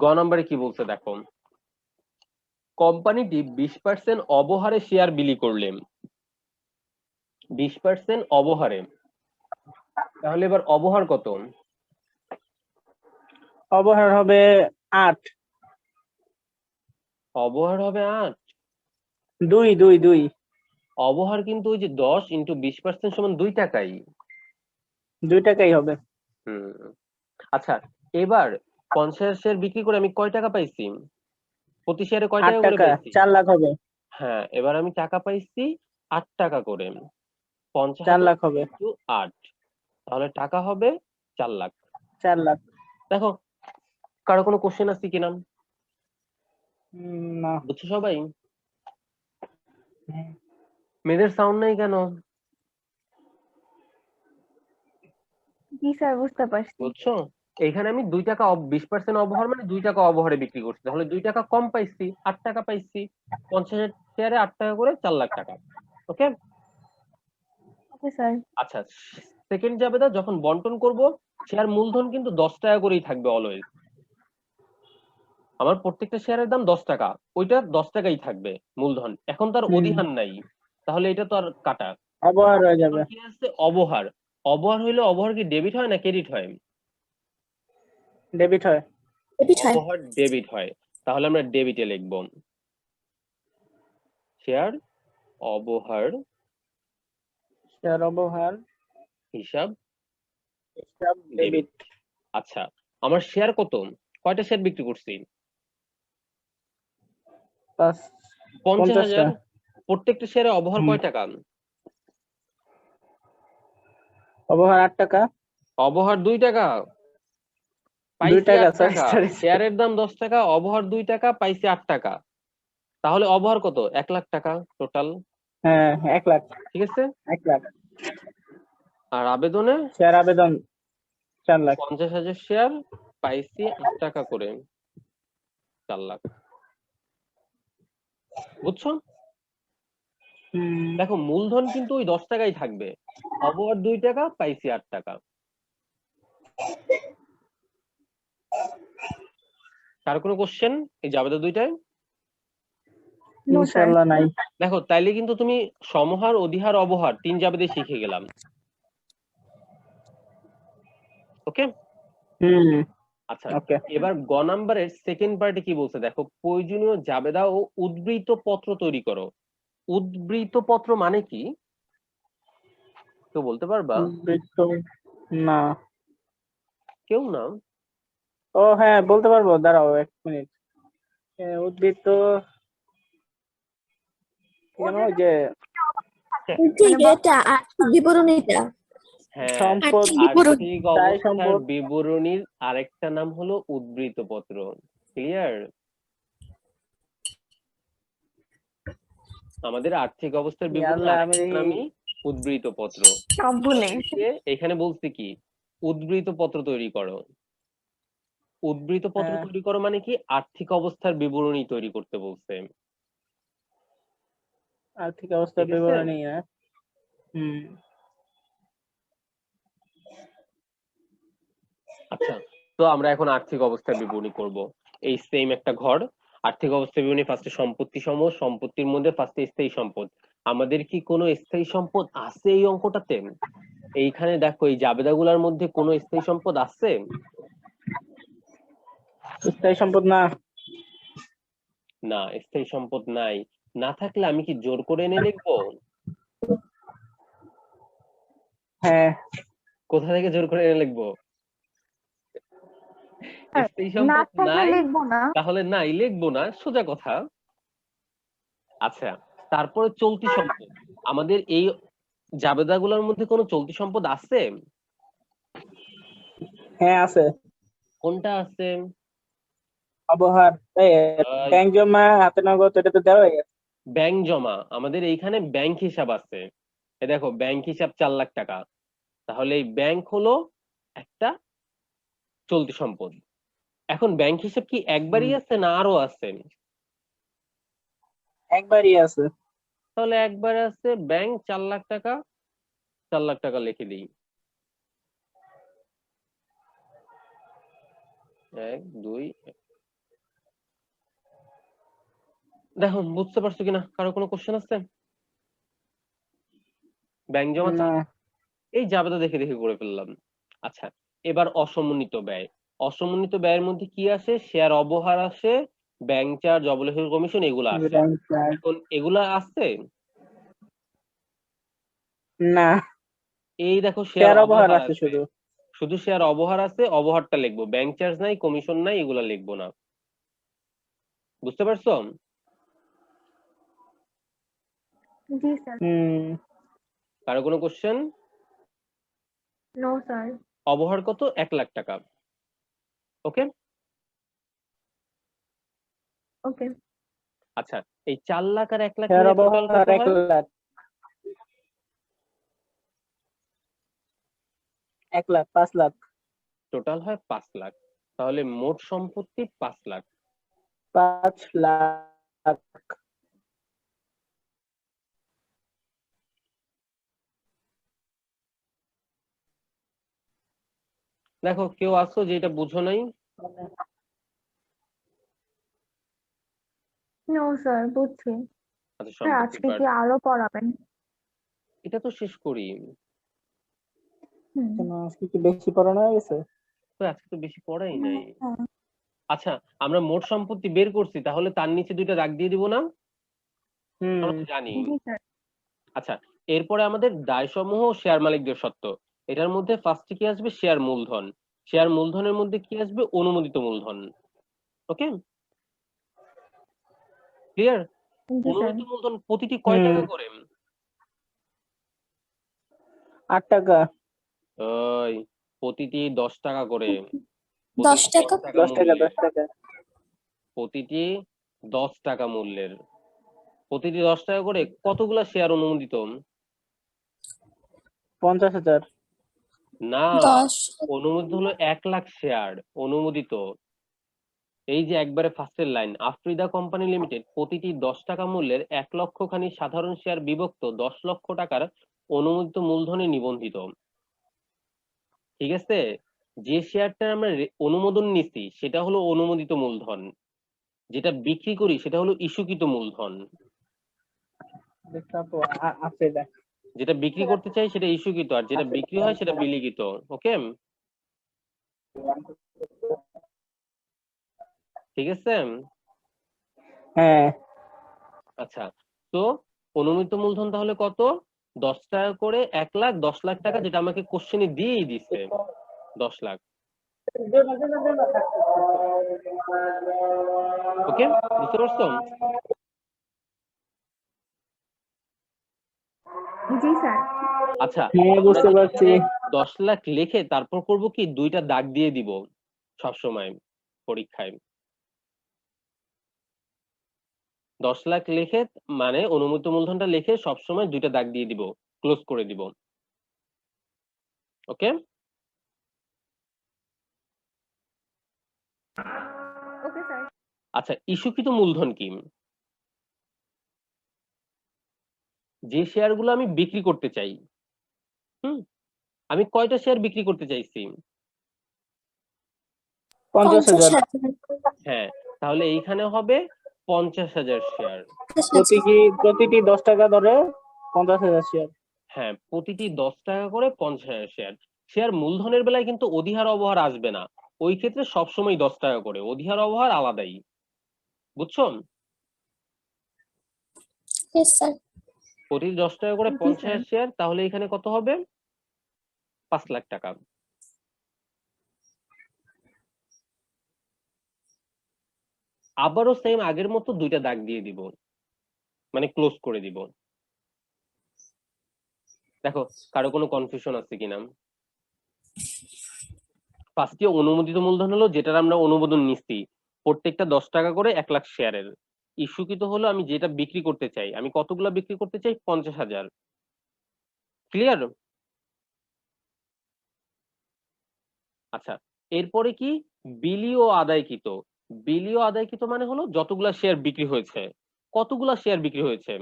[SPEAKER 1] গ নম্বরে কি বলছে দেখো, কোম্পানিটি 20% অবহারে শেয়ার বিলি করলে, 20% অবহারে, তাহলে এবার অবহার কত?
[SPEAKER 3] অবহার হবে 8।
[SPEAKER 1] অবহার হবে 8।
[SPEAKER 3] 2।
[SPEAKER 1] অবহার কিন্তু ওই যে 10 × 20% সমান 2 টাকাই।
[SPEAKER 3] 2 টাকাই হবে।
[SPEAKER 1] আচ্ছা, এবার 50 শেয়ার বিক্রি করে আমি কয় টাকা পাইছি? প্রতি শেয়ারে কয়
[SPEAKER 3] 8
[SPEAKER 1] টাকা করে
[SPEAKER 3] টাকা,
[SPEAKER 1] পাইছি?
[SPEAKER 3] 4 লাখ হবে।
[SPEAKER 1] হ্যাঁ, এবার আমি টাকা পাইছি 8 টাকা করে।
[SPEAKER 3] 4 লাখ হবে।
[SPEAKER 1] 50,000 তাহলে টাকা হবে 4 লাখ।
[SPEAKER 3] 4 লাখ।
[SPEAKER 1] দেখো, কারো কোনো কোশ্চেন আছে কিনা?
[SPEAKER 3] না।
[SPEAKER 1] বুঝছো সবাই? মেয়েদের সাউন্ড নাই কেন?
[SPEAKER 2] জি স্যার, বুঝতে পারছি।
[SPEAKER 1] বুঝছো? এখানে আমি 2 টাকা 20% অবহার মানে 2 টাকা অবহারে বিক্রি করছি, তাহলে 2 টাকা কম পাইছি, 8 টাকা পাইছি। 50 শেয়ারে 8 টাকা করে 4 লাখ টাকা। ওকে,
[SPEAKER 2] ওকে স্যার।
[SPEAKER 1] আচ্ছা, সেকেন্ড জাবেদা যখন বন্টন করব, শেয়ার মূলধন কিন্তু 10 টাকা করেই থাকবে অলওয়েজ। আমার প্রত্যেকটা শেয়ারের দাম 10 টাকা, ওইটা 10 টাকাই থাকবে মূলধন। এখন তার অধিহার নাই, তাহলে এটা তো আর কাটা।
[SPEAKER 3] অবহার হয়ে যাবে।
[SPEAKER 1] কি আছে? অবহার। অবহার হইলে অবহার কি ডেবিট হয় না ক্রেডিট হয়?
[SPEAKER 3] ডেবিট হয়।
[SPEAKER 4] ডেবিট হয়।
[SPEAKER 1] অবহার ডেবিট হয়, তাহলে আমরা ডেবিটে লিখব। শেয়ার অবহার
[SPEAKER 3] শেয়ার অবহার
[SPEAKER 1] হিসাব
[SPEAKER 3] ডেবিট।
[SPEAKER 1] আচ্ছা, আমার শেয়ার কত? কয়টা শেয়ার বিক্রি করছি? 50,000। প্রত্যেকটা শেয়ারে অবহার কয় টাকা?
[SPEAKER 3] অবহার 8 টাকা।
[SPEAKER 1] অবহার 2 টাকা,
[SPEAKER 3] 2
[SPEAKER 1] পাইছি
[SPEAKER 3] টাকা,
[SPEAKER 1] 8 টাকা।
[SPEAKER 3] সরি।
[SPEAKER 1] শেয়ারের দাম 10 টাকা, অবহার 2 টাকা, পাইছি 8 টাকা। তাহলে অবহার কত? 1 লাখ টাকা টোটাল।
[SPEAKER 3] হ্যাঁ, 1 লাখ।
[SPEAKER 1] ঠিক আছে।
[SPEAKER 3] 1 লাখ।
[SPEAKER 1] আর আবেদনে
[SPEAKER 3] শেয়ার আবেদন 4 লাখ।
[SPEAKER 1] 50,000 শেয়ার, পাইছি 8 টাকা করে, 4 লাখ। বুঝছো? দেখো, মূলধন কিন্তু ওই 10 টাকাই থাকবে, অবহার 2 টাকা, পাইছি 8 টাকা। কার কোনো কোশ্চেন এই জাবেদা দুইটায়?
[SPEAKER 2] No sir.
[SPEAKER 3] ইনশাআল্লাহ নাই।
[SPEAKER 1] দেখো, তাইলে কিন্তু তুমি সমহার, অধিহার, অবহার 3 জাবেদে শিখে গেলাম। ওকে, আচ্ছা,
[SPEAKER 3] ওকে।
[SPEAKER 1] এবার গ নাম্বারের সেকেন্ড পার্টে কি বলছে দেখো, প্রয়োজনীয় জাবেদা ও উদ্বৃত্ত পত্র তৈরি করো। উদ্বৃত্ত পত্র মানে কি কেউ বলতে পারবা?
[SPEAKER 3] না।
[SPEAKER 1] কেউ না?
[SPEAKER 3] ও হ্যাঁ, বলতে পারবো, দাঁড়াও 1 মিনিট। উদ্বৃত্ত কেন, ওই যে
[SPEAKER 4] ঠিক, এটা আর্থিক বিবরণীটা।
[SPEAKER 1] হ্যাঁ,
[SPEAKER 3] সম্পদ,
[SPEAKER 4] আর্থিক বিবরণী।
[SPEAKER 1] আর্থিক
[SPEAKER 3] দায়
[SPEAKER 1] অবস্থার
[SPEAKER 3] সম্পদ।
[SPEAKER 1] বিবরণীর আরেকটা নাম হলো উদ্বৃত্ত পত্র। ক্লিয়ার? আমাদের আর্থিক অবস্থার
[SPEAKER 3] ইয়া
[SPEAKER 1] বিবরণী
[SPEAKER 3] আল্লাহ,
[SPEAKER 1] আরেকটার নামই উদ্বৃত্ত পত্র।
[SPEAKER 2] সব ভুলে
[SPEAKER 1] এখানে বলছে কি উদ্বৃত্ত পত্র তৈরি করো। উদ্বৃত্ত পত্র
[SPEAKER 3] হ্যাঁ,
[SPEAKER 1] তৈরি করো মানে কি আর্থিক অবস্থার বিবরণী তৈরি করতে বলছে।
[SPEAKER 3] আর্থিক অবস্থার
[SPEAKER 1] ঠিক আছে?
[SPEAKER 3] বিবরণী না। হুম,
[SPEAKER 1] আচ্ছা, তো আমরা এখন আর্থিক অবস্থার বিবরণী করব। এই সেম একটা ঘর, আর্থিক অবস্থার বিবরণী ফার্স্টে সম্পত্তি সমূহ, সম্পত্তির মধ্যে ফার্স্টে স্থায়ী সম্পদ। আমাদের কি কোনো স্থায়ী সম্পদ আছে এই অঙ্কটাতে? এইখানে দেখো এই জাবেদাগুলোর মধ্যে কোনো স্থায়ী সম্পদ আছে?
[SPEAKER 3] স্থায়ী সম্পদ না।
[SPEAKER 1] না, স্থায়ী সম্পদ নাই। না থাকলে আমি কি জোর করে এনে লিখবো?
[SPEAKER 3] হ্যাঁ,
[SPEAKER 1] কোথা থেকে জোর করে এনে লিখবো? স্থায়ী
[SPEAKER 2] না
[SPEAKER 1] সম্পদ
[SPEAKER 2] থাকলে
[SPEAKER 1] নাই,
[SPEAKER 2] লিখবো না।
[SPEAKER 1] তাহলে নাই লিখবো না, সোজা কথা। আচ্ছা, তারপরে চলতি সম্পদ। আমাদের এই জাবেদাগুলোর মধ্যে কোনো চলতি সম্পদ আছে?
[SPEAKER 3] হ্যাঁ আছে।
[SPEAKER 1] কোনটা আছে?
[SPEAKER 3] অবহার, ব্যাংক জমা, হাতে নগদ, এটা তো দেওয়া হয়ে গেছে।
[SPEAKER 1] ব্যাংক জমা, আমাদের এইখানে ব্যাংক হিসাব আছে। এ দেখো ব্যাংক হিসাব 4 লাখ টাকা, তাহলে এই ব্যাংক হলো একটা চলতি সম্পদ। এখন ব্যাংক হিসাব কি একবারই
[SPEAKER 3] হুম,
[SPEAKER 1] আছে না আরো আছে?
[SPEAKER 3] একবারই আছে।
[SPEAKER 1] তাহলে একবার আছে ব্যাংক 4 লাখ টাকা, 4 লাখ টাকা লিখে দিই। 1 2। দেখো বুঝতে পারছো কিনা, কারো কোনো কোশ্চেন আছে? ব্যাংক জমা
[SPEAKER 3] না,
[SPEAKER 1] এই জাবেদা দেখে দেখে করে ফেললাম। আচ্ছা, এবার অসমন্বিত ব্যয়। অসমন্বিত ব্যয়ের মধ্যে কি আসে? শেয়ার অবহার আসে, ব্যাংক চার্জ, অবলেখক কমিশন, এগুলো আসে।
[SPEAKER 3] ব্যাংক চার্জ
[SPEAKER 1] এখন এগুলা আছে?
[SPEAKER 3] না,
[SPEAKER 1] এই দেখো শেয়ার
[SPEAKER 3] শেয়ার অবহার
[SPEAKER 1] অবহার
[SPEAKER 3] আছে
[SPEAKER 1] আছে,
[SPEAKER 3] শুধু।
[SPEAKER 1] শুধু শেয়ার অবহার আছে, অবহারটা লিখবো। ব্যাংক চার্জ নাই, কমিশন নাই, এগুলা লিখবো না। বুঝতে পারছো?
[SPEAKER 2] জি স্যার।
[SPEAKER 3] হুম,
[SPEAKER 1] কারো কোনো কোশ্চেন?
[SPEAKER 2] No sir.
[SPEAKER 1] অবহার কত? 1 লাখ টাকা। ওকে।
[SPEAKER 2] ওকে।
[SPEAKER 1] আচ্ছা, এই 4 লাখ আর 1 লাখ
[SPEAKER 3] শেয়ার
[SPEAKER 1] মিলে টোটাল
[SPEAKER 3] অবহার
[SPEAKER 1] কত
[SPEAKER 3] 1
[SPEAKER 1] হয়?
[SPEAKER 3] লাখ, 1 লাখ, 5 লাখ,
[SPEAKER 1] টোটাল হয় 5 লাখ। তাহলে মোট সম্পত্তি 5 লাখ।
[SPEAKER 3] 5 লাখ।
[SPEAKER 1] দেখো কেউ আসো যে এটা বুঝো নাই?
[SPEAKER 2] নো স্যার, বুঝছি।
[SPEAKER 1] আচ্ছা,
[SPEAKER 2] স্যার
[SPEAKER 1] সম্পত্তির
[SPEAKER 2] আজকে কি
[SPEAKER 1] পার্ট
[SPEAKER 2] আরো পড়াবেন?
[SPEAKER 1] এটা তো শেষ করি।
[SPEAKER 2] হুম।
[SPEAKER 3] কেন আজকে কি বেশি পড়ানো হয়ে গেছে?
[SPEAKER 1] তো আজকে তো বেশি পড়াই নাই।
[SPEAKER 2] হ্যাঁ।
[SPEAKER 1] আচ্ছা, আমরা মোট সম্পত্তি বের করছি, তাহলে তার নিচে দুইটা দাগ দিয়ে দিব না?
[SPEAKER 3] হুম,
[SPEAKER 1] আমরা তো জানি।
[SPEAKER 2] জি স্যার।
[SPEAKER 1] আচ্ছা, এরপরে আমাদের দায়সমূহ ও শেয়ার মালিকদের সত্ত্ব। এটার মধ্যে ফার্স্টে কি আসবে? শেয়ার মূলধন। শেয়ার মূলধনের মধ্যে কি আসবে? অনুমোদিত মূলধন। ওকে, ক্লিয়ার?
[SPEAKER 2] জি স্যার।
[SPEAKER 1] অনুমোদিত মূলধন প্রতিটি কয়
[SPEAKER 3] হুম,
[SPEAKER 1] টাকা করে?
[SPEAKER 3] 8 টাকা,
[SPEAKER 1] ওই প্রতিটি 10 টাকা করে।
[SPEAKER 4] 10
[SPEAKER 1] প্রতিটি 10
[SPEAKER 4] টাকা।
[SPEAKER 1] টাকা
[SPEAKER 3] 10 টাকা,
[SPEAKER 1] মূল্যের।
[SPEAKER 3] 10 টাকা,
[SPEAKER 1] প্রতিটি 10 টাকা মূল্যের। প্রতিটি 10 টাকা করে কতগুলা শেয়ার অনুমোদিত?
[SPEAKER 3] 50,000।
[SPEAKER 1] না,
[SPEAKER 4] 10।
[SPEAKER 1] অনুমোদিত হলো 1 লাখ শেয়ার অনুমোদিত। এই যে একবারে ফার্স্টের লাইন, আফ্রিদা কোম্পানি লিমিটেড প্রতিটি 10 টাকা মূল্যের 1 লক্ষ খানি সাধারণ শেয়ার বিভক্ত 10 লক্ষ টাকার অনুমোদিত মূলধনে নিবন্ধিত। ঠিক আছে? যে শেয়ারটার আমরা অনুমোদন নিচ্ছি সেটা হলো অনুমোদিত মূলধন, যেটা বিক্রি করি সেটা হলো ইস্যুকৃত মূলধন।
[SPEAKER 3] দেখো আপু, আছে দেখ।
[SPEAKER 1] যেটা বিক্রি করতে চাই সেটা ইস্যুকৃত, আর যেটা বিক্রি হয় সেটা বিলিখিত। ওকে, ঠিক আছে।
[SPEAKER 3] হ্যাঁ,
[SPEAKER 1] আচ্ছা, তো অনুমিত মূলধন তাহলে কত? 10 টাকা করে 1 লাখ, 10 লাখ টাকা, যেটা আমাকে কোশ্চেনে দিয়েই দিছে 10 লাখ। ওকে, বুঝতে পারছো?
[SPEAKER 2] জি স্যার।
[SPEAKER 1] আচ্ছা,
[SPEAKER 3] হ্যাঁ
[SPEAKER 1] আমরা
[SPEAKER 3] বুঝতে
[SPEAKER 1] কিন্তু
[SPEAKER 3] পারছি।
[SPEAKER 1] এখানে 10 লাখ লিখে তারপর করব কি, দুইটা দাগ দিয়ে দিব সব সময় পরীক্ষায়। 10 লাখ লিখে মানে অনুমোদিত মূলধনটা লিখে সবসময় দুইটা দাগ দিয়ে দিব, ক্লোজ করে দিব। ওকে,
[SPEAKER 2] ওকে স্যার।
[SPEAKER 1] আচ্ছা ইস্যুকৃত মূলধন কি? যে শেয়ারগুলো আমি বিক্রি করতে চাই। আমি কয়টা শেয়ার বিক্রি করতে চাইছি?
[SPEAKER 3] 50,000।
[SPEAKER 4] 50,000।
[SPEAKER 1] হ্যাঁ, তাহলে এইখানে হবে 50,000 শেয়ার।
[SPEAKER 3] প্রতিটি 10 টাকা ধরে 50,000 শেয়ার।
[SPEAKER 1] হ্যাঁ, প্রতিটি 10 টাকা করে 50,000 শেয়ার। শেয়ার মূলধনের বেলায় কিন্তু অধিহার অবহার আসবে না, ওই ক্ষেত্রে সবসময় 10 টাকা করে, অধিহার অবহার আলাদাই। বুঝছো?
[SPEAKER 4] Yes, sir.
[SPEAKER 1] প্রতি 10 টাকা করে
[SPEAKER 2] জি,
[SPEAKER 1] 50,000
[SPEAKER 2] স্যার।
[SPEAKER 1] শেয়ার, তাহলে এখানে কত হবে? 5 লাখ টাকা। আবারও সেম আগের মতো দুইটা দাগ দিয়ে দিব, মানে ক্লোজ করে দিব। দেখো কারো কোনো কনফিউশন আছে কিনা? ফার্স্টে অনুমোদিত মূলধন হলো যেটার আমরা অনুমোদন নিচ্ছি, প্রত্যেকটা 10 টাকা করে 1 লাখ শেয়ারের। ইস্যুকৃত হলো আমি যেটা বিক্রি করতে চাই, আমি কতগুলো বিক্রি করতে চাই? 50,000। ক্লিয়ার? আচ্ছা, এরপরে কি? বিলীয় আদায়কৃত। বিলীয় আদায়কৃত মানে হলো যতগুলা শেয়ার বিক্রি হয়েছে। কতগুলা শেয়ার বিক্রি হয়েছে?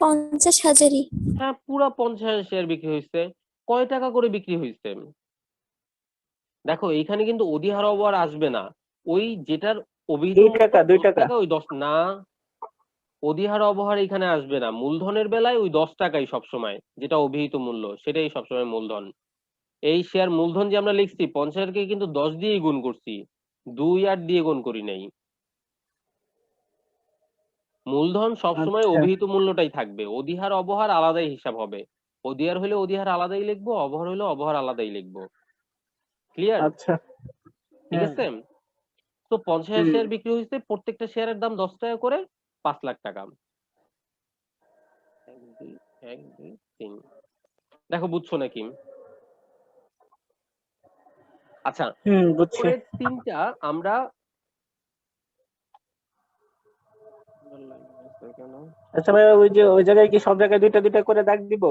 [SPEAKER 4] 50,000-ই।
[SPEAKER 1] হ্যাঁ, পুরা 50,000 শেয়ার বিক্রি হয়েছে। কয় টাকা করে বিক্রি হয়েছে? দেখো এইখানে কিন্তু অধিহার অবহার আসবে না, ওই যেটার অভিহিত
[SPEAKER 3] 2
[SPEAKER 1] মূল্য
[SPEAKER 3] টাকা 2
[SPEAKER 1] 10
[SPEAKER 3] টাকা।
[SPEAKER 1] টাকা ওই 10 না, অধিহার অবহার এখানে আসবে না। মূলধনের বেলায় ওই 10 টাকাই সবসময়, যেটা অভিহিত মূল্য সেটাই সবসময় মূলধন। এই শেয়ার মূলধন যে আমরা লিখছি 50,000 কে কিন্তু 10 দিয়েই গুণ করছি, 2 দিয়ে গুণ করি নাই। মূলধন সবসময়
[SPEAKER 3] আচ্ছা
[SPEAKER 1] অভিহিত মূল্যটাই থাকবে, অধিহার অবহার আলাদাই হিসাব হবে। অধিহার হলে অধিহার আলাদাই লিখবো, অবহার হলে অবহার আলাদাই লিখবো। ক্লিয়ার?
[SPEAKER 3] আচ্ছা।
[SPEAKER 1] ঠিক
[SPEAKER 3] হ্যাঁ।
[SPEAKER 1] আছে, তো 50,000
[SPEAKER 3] হুম।
[SPEAKER 1] শেয়ার বিক্রি হয়েছে, প্রত্যেকটা শেয়ারের দাম 10 টাকা করে, 5 লাখ টাকা। 1 2 1 2 3। দেখো বুঝছো নাকি? আচ্ছা,
[SPEAKER 3] বুঝছি।
[SPEAKER 1] উপরের তিনটা আমরা
[SPEAKER 3] আচ্ছা ভাই, ওই জায়গায় কি সব জায়গায় 2টা 2টা করে দাগ দিব?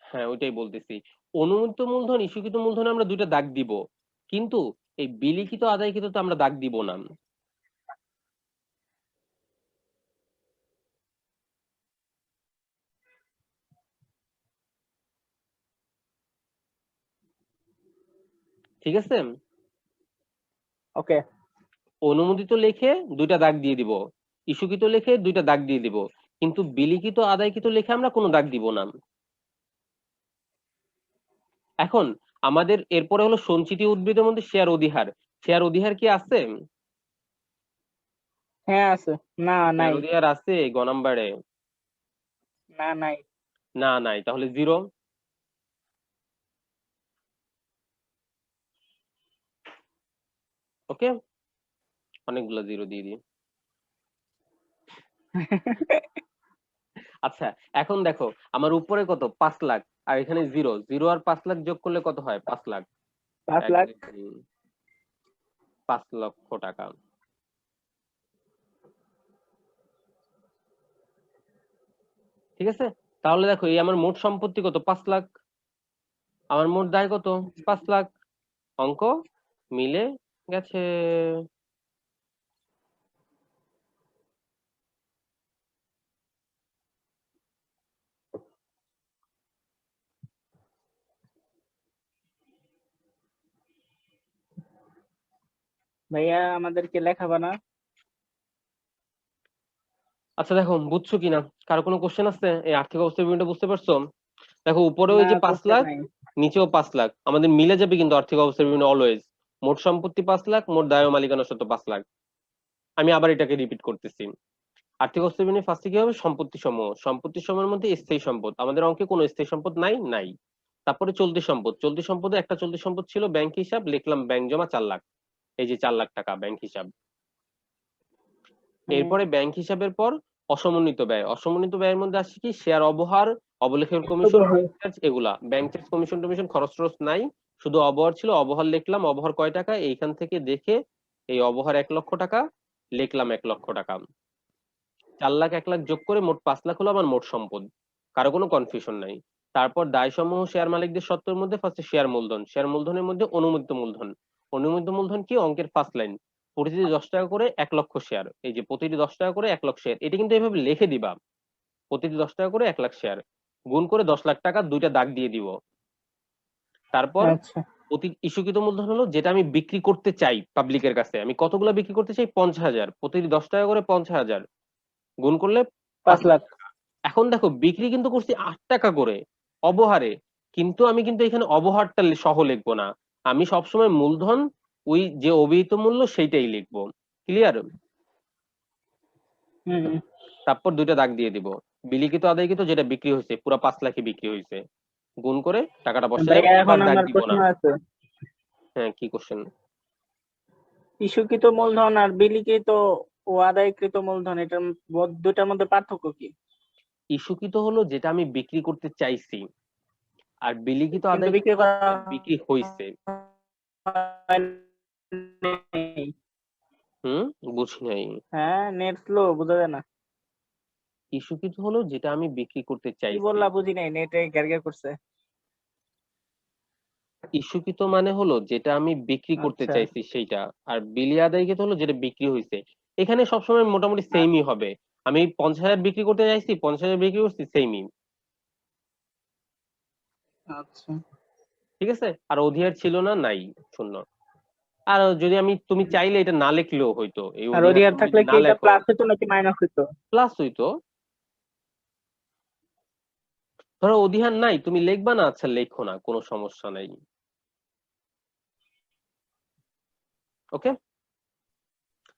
[SPEAKER 1] হ্যাঁ ওইটাই বলতেছি, অনুমোদিত মূলধন ইস্যুকৃত মূলধনে আমরা দুইটা দাগ দিব, কিন্তু এই বিলিখিত আদায়কৃত তো আমরা দাগ দিব না। ঠিক আছে,
[SPEAKER 3] ওকে।
[SPEAKER 1] অনুমোদিত লেখে দুইটা দাগ দিয়ে দিব, ইস্যুকৃত লেখে দুইটা দাগ দিয়ে দিব, কিন্তু বিলিখিত আদায়কৃত লেখে আমরা কোনো দাগ দিব না। এখন আমাদের এরপরে হলো সঞ্চিতি উদ্ভিদের মধ্যে শেয়ার অধিহার। শেয়ার অধিহার কি আছে?
[SPEAKER 3] হ্যাঁ আছে। না
[SPEAKER 1] শেয়ার
[SPEAKER 3] নাই।
[SPEAKER 1] অধিহার আছে গ নাম্বারে?
[SPEAKER 3] না নাই।
[SPEAKER 1] না নাই, তাহলে 0। ওকে, অনেকগুলো 0 দিয়ে দিই। আচ্ছা, এখন দেখো আমার উপরে কত? 5 লাখ, আর এখানে 0 0 আর 5 লাখ যোগ করলে কত হয়? 5 লাখ।
[SPEAKER 3] 5
[SPEAKER 1] 1
[SPEAKER 3] লাখ।
[SPEAKER 1] 2 3 5 লক্ষ টাকা। ঠিক আছে, তাহলে দেখো এই আমার মোট সম্পত্তি কত? 5 লাখ। আমার মোট দায় কত? 5 লাখ। অঙ্ক মিলে গেছে।
[SPEAKER 3] ভাইয়া আমাদেরকে লেখাবা না?
[SPEAKER 1] আচ্ছা দেখো বুঝছো কিনা, কারো কোনো কোশ্চেন আছে? এই আর্থিক অবস্থার বিষয়টা বুঝতে পারছো? দেখো উপরে ওই
[SPEAKER 3] না,
[SPEAKER 1] যে 5
[SPEAKER 3] কোশ্চেন
[SPEAKER 1] লাখ,
[SPEAKER 3] নাই।
[SPEAKER 1] নিচেও 5 লাখ, আমাদের মিলে যাবে কিন্তু আর্থিক অবস্থার বিভিন্ন অলওয়েজ। মোট সম্পত্তি 5 লাখ, মোট দায় ও মালিকানা সত্ত্ব 5 লাখ। আমি আবার এটাকে রিপিট করতেছি। আর্থিক অবস্থার বিভিন্ন ফার্স্টে কি হবে? সম্পত্তি সমূহ, সম্পত্তি সমূহের মধ্যে স্থায়ী সম্পদ, আমাদের অঙ্কে কোনো স্থায়ী সম্পদ নাই নাই। তারপরে চলতি সম্পদ, চলতি সম্পদে একটা চলতি সম্পদ ছিল ব্যাংক হিসাব, লিখলাম ব্যাংক জমা 4 লাখ, এই যে 4 লাখ টাকা ব্যাংক হিসাব। এরপরে ব্যাংক হিসাবের পর অসমন্বিত ব্যয়, অসমন্বিত ব্যয়ের মধ্যে আসছে কি? শেয়ার অবহার, অবলেখের কমিশন, এগুলা। ব্যাংক চার্জ, কমিশন টমিশন, খরচ টরচ নাই, শুধু অবহার ছিল। অবহার লিখলাম, অবহার কয় টাকা এইখান থেকে দেখে এই অবহার 1 লক্ষ টাকা, লিখলাম 1 লক্ষ টাকা। 4 লাখ 1 লাখ যোগ করে মোট 5 লাখ হলো আমার মোট সম্পদ। কারো কোনো কনফিউশন নাই। তারপর দায়সমূহ শেয়ার মালিকদের সত্ত্বের মধ্যে ফার্স্টে শেয়ার মূলধন, শেয়ার মূলধনের মধ্যে অনুমোদিত মূলধন। অনুমোদিত মূলধন কি? অঙ্কের ফার্স্ট লাইন, প্রতিটি 10 টাকা করে 1 লক্ষ শেয়ার। এই যে প্রতিটি 10 টাকা করে 1 লক্ষ শেয়ার, এটা কিন্তু এভাবে লিখে দিবা, প্রতিটি 10 টাকা করে 1 লাখ শেয়ার, গুণ করে 10 লাখ টাকা দুইটা দাগ দিয়ে দিব। তারপর
[SPEAKER 3] আচ্ছা
[SPEAKER 1] প্রতি ইস্যুকৃত মূলধন হলো যেটা আমি বিক্রি করতে চাই পাবলিকের কাছে, আমি কতগুলো বিক্রি করতে চাই? 50,000, প্রতিটি 10 টাকা করে 50,000, গুণ করলে
[SPEAKER 3] 5 লাখ।
[SPEAKER 1] এখন দেখো বিক্রি কিন্তু করছি 8 টাকা করে অবহারে, কিন্তু আমি কিন্তু এখানে অবহারটা সহ লিখবো না, আমি সবসময় মূলধন ওই যে অভিহিত মূল্য সেইটাই লিখবো। ক্লিয়ার?
[SPEAKER 3] হুম
[SPEAKER 1] তারপর দুইটা দাগ দিয়ে দিব, বিলিখিত আদায়কৃত যেটা বিক্রি হয়েছে পুরো 5 লাখই বিক্রি হয়েছে, গুণ করে টাকাটা বসাই
[SPEAKER 3] ভাইয়া,
[SPEAKER 1] দেবো,
[SPEAKER 3] এখন
[SPEAKER 1] এবার দাগ
[SPEAKER 3] আমার
[SPEAKER 1] দিব
[SPEAKER 3] প্রশ্ন
[SPEAKER 1] না।
[SPEAKER 3] আছে।
[SPEAKER 1] হ্যাঁ, কি কোশ্চেন?
[SPEAKER 3] ইস্যুকৃত মূলধন আর বিলিখিত ও আদায়কৃত মূলধন, এটার দুটার মধ্যে পার্থক্য কি?
[SPEAKER 1] ইস্যুকৃত হলো যেটা আমি বিক্রি করতে চাইছি, আর বিলিখিত
[SPEAKER 3] কিন্তু
[SPEAKER 1] আদায়
[SPEAKER 3] বিক্রি করা
[SPEAKER 1] বিক্রি হয়েছে।
[SPEAKER 3] হয়নি।
[SPEAKER 1] বুঝি নাই।
[SPEAKER 3] হ্যাঁ, নেট স্লো, বোঝা যায় না।
[SPEAKER 1] ইস্যুকৃত হলো যেটা আমি বিক্রি করতে
[SPEAKER 3] কি
[SPEAKER 1] চাইছি।
[SPEAKER 3] বললা বুঝি নাই, নেটে গ্যারগ্যার করছে।
[SPEAKER 1] ইস্যুকৃত মানে হলো যেটা আমি বিক্রি করতে
[SPEAKER 3] আচ্ছা
[SPEAKER 1] চাইছি সেইটা, আর বিলি আদায়কৃত হলো যেটা বিক্রি হয়েছে। এখানে সবসময় মোটামুটি সেমই হবে, আমি 50,000 বিক্রি করতে চাইছি, 50,000 বিক্রি করছি, সেমই।
[SPEAKER 3] আচ্ছা
[SPEAKER 1] ঠিক আছে? আর অধিয়ার ছিল না, নাই, শূন্য। আর যদি তুমি চাইলে এটা না লিখলেও হইতো, এই
[SPEAKER 3] আর
[SPEAKER 1] অধিহার
[SPEAKER 3] ওডিআর
[SPEAKER 1] তুমি
[SPEAKER 3] থাকলে
[SPEAKER 1] যদি
[SPEAKER 3] কি
[SPEAKER 1] না
[SPEAKER 3] এটা
[SPEAKER 1] লেখো
[SPEAKER 3] প্লাস হতো নাকি মাইনাস হতো?
[SPEAKER 1] প্লাস হইতো। ধরো অধিহার নাই, তুমি লিখবা না, আচ্ছা লেখো না, কোনো সমস্যা নাই। ওকে?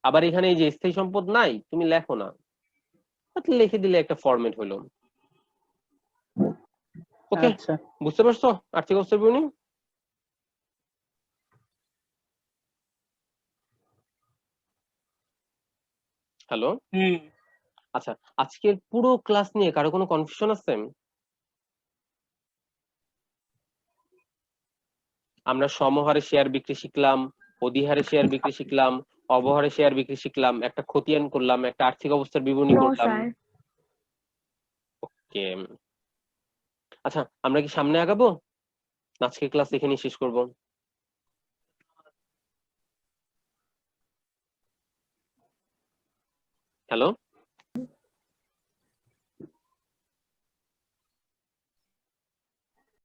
[SPEAKER 1] আবার এখানে এই যে স্থায়ী সম্পদ নাই, তুমি লেখো না, লিখে দিলে একটা ফরম্যাট হলো। ওকে,
[SPEAKER 3] আচ্ছা
[SPEAKER 1] বুঝতে পারছো আর্থিক অবস্থার বিবরণী? হ্যালো?
[SPEAKER 3] হুম
[SPEAKER 1] আচ্ছা, আজকের পুরো ক্লাস নিয়ে কারো কোনো কনফিউশন আছে? আমরা সমহারে শেয়ার বিক্রি শিখলাম, অধিহারে শেয়ার বিক্রি শিখলাম, অবহারে শেয়ার বিক্রি শিখলাম, একটা খতিয়ান করলাম, একটা আর্থিক অবস্থার বিবরণী
[SPEAKER 2] নো
[SPEAKER 1] করলাম।
[SPEAKER 2] স্যার।
[SPEAKER 1] ওকে, আচ্ছা আমরা কি সামনে আগাবো? আজকের ক্লাস এখানেই শেষ করব। হ্যালো?